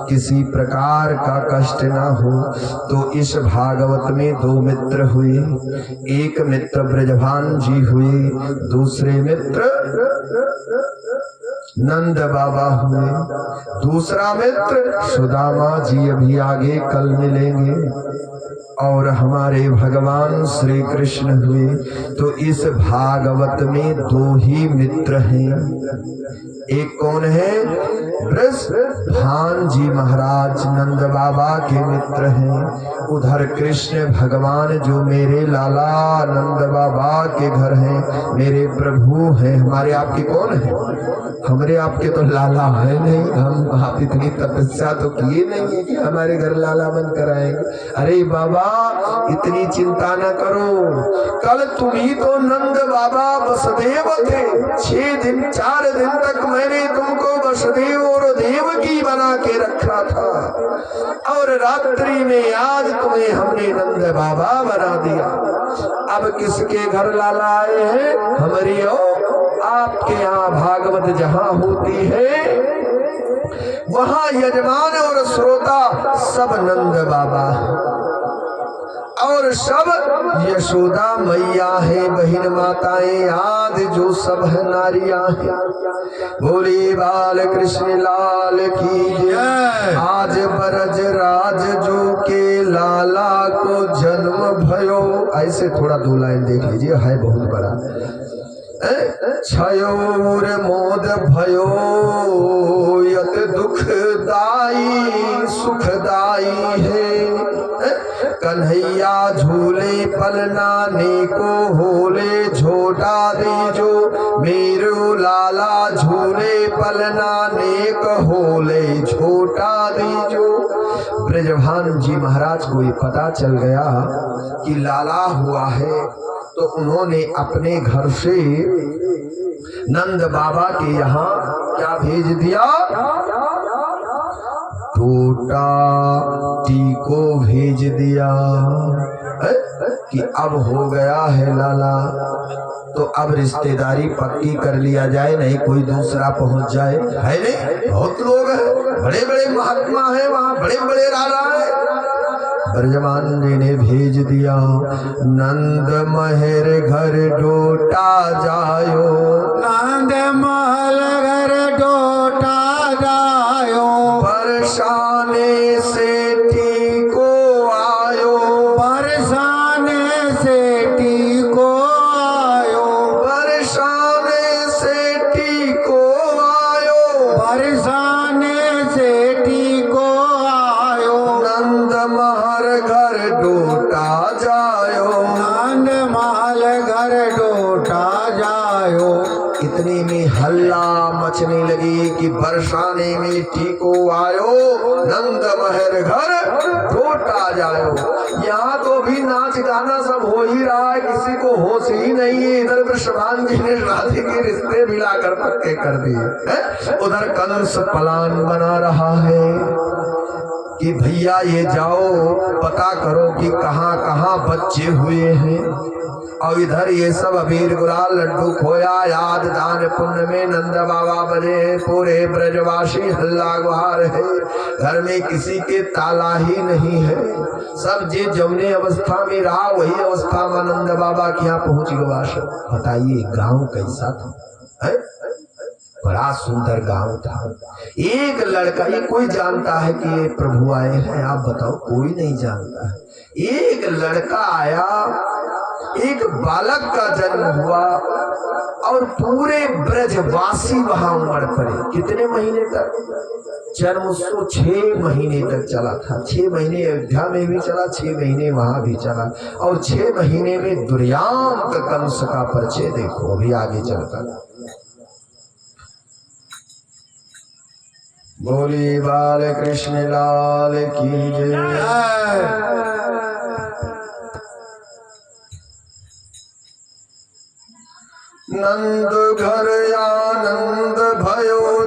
किसी प्रकार का कष्ट ना हो। तो इस भागवत में 2 मित्र हुए। एक मित्र ब्रजभान जी हुए, दूसरे मित्र नंद बाबा हुए, दूसरा मित्र सुदामा जी अभी आगे कल मिलेंगे, और हमारे भगवान श्री कृष्ण हुए। तो इस भागवत में 2 ही मित्र हैं। एक कौन है? ब्रजभान जी महाराज नंद बाबा के मित्र हैं। उधर कृष्ण भगवान जो मेरे लाला नंद बाबा के घर हैं, मेरे प्रभु हैं। हमारे आपके कौन है? हमारे आपके तो लाला है नहीं। हम आप इतनी तपस्या तो किए नहीं है कि हमारे घर लाला बन कर आएंगे। अरे बाबा इतनी चिंता न करो, कल तुम ही तो नंद बाबा वसुदेव थे। 4 दिन तक मैंने तुमको वसुदेव और देवकी बना के रखा था, और रात्रि में आज तुम्हें हमने नंद बाबा बना दिया। अब किसके घर लाला आए हैं? हमारी आपके यहाँ भागवत जहाँ होती है वहाँ यजमान और श्रोता सब नंद बाबा और सब यशोदा मैया है, बहन माताएं आदि जो सब है नारियां हैं। बोले बाल कृष्ण लाल की जय। आज बरज राज जो के लाला को जन्म भयो। ऐसे थोड़ा 2 लाइन देख लीजिए, है बहुत बड़ा। छयोर मोद भयो यत दुखदाई सुखदाई है। कन्हैया झूले पलनाने को होले झोटा दे जो, मेरो लाला झूले पलनाने को होले झोटा दे जो। ब्रजभान जी महाराज को ये पता चल गया कि लाला हुआ है, तो उन्होंने अपने घर से नंद बाबा के यहाँ क्या भेज दिया? टूटा टीको भेज दिया कि अब हो गया है लाला, तो अब रिश्तेदारी पक्की कर लिया जाए, नहीं कोई दूसरा पहुंच जाए। है नहीं, बहुत लोग हैं, बड़े बड़े महात्मा हैं वहाँ, बड़े बड़े राजा हैं। ब्रजमान जी ने भेज दिया, नंद महर घर डोटा जायो, नंद महल घर डोटा जायो, बरसाने से टीको आयो, बरसाने से टीको आयो, बरसाने से टीको आयो, बरसाने से टीको आयो, नंद महर घर डोटा जायो, नंद महल घर डोटा जायो। इतने में हल्ला मचने लगी कि बरसाने में टीको आयो, नंद महर घर डोटा जायो। यहाँ तो भी नाच गाना सब हो ही रहा है, किसी को होश ही नहीं है। इधर वृषभान जी ने राधे के रिश्ते मिलाकर पक्के कर दिए, उधर कंस प्लान बना रहा है कि भैया ये जाओ पता करो कि कहाँ कहाँ बच्चे हुए हैं, और इधर ये सब अबीर गुलाल लड्डू खोया याद दान पुण्य में नंद बाबा बजे, पूरे ब्रजवासी हल्ला गुहार है, घर में किसी के ताला ही नहीं है, सब जे जमने अवस्था में रहा वही अवस्था में नंद बाबा के यहाँ पहुंच गया। बताइए गांव कैसा था, है? बड़ा सुंदर गांव था। एक लड़का, ये कोई जानता है कि ये प्रभु आए हैं? आप बताओ, कोई नहीं जानता है। एक लड़का आया, एक बालक का जन्म हुआ और पूरे ब्रजवासी वहां उमड़ पड़े। कितने महीने तक? जन्म उत्सव 6 महीने तक चला था। 6 महीने अयोध्या में भी चला, 6 महीने वहां भी चला, और 6 महीने में दुर्यांत कंस का परिचय देखो अभी आगे चलकर। बोली बाल कृष्ण लाल की जय। नंद घर आनंद भयो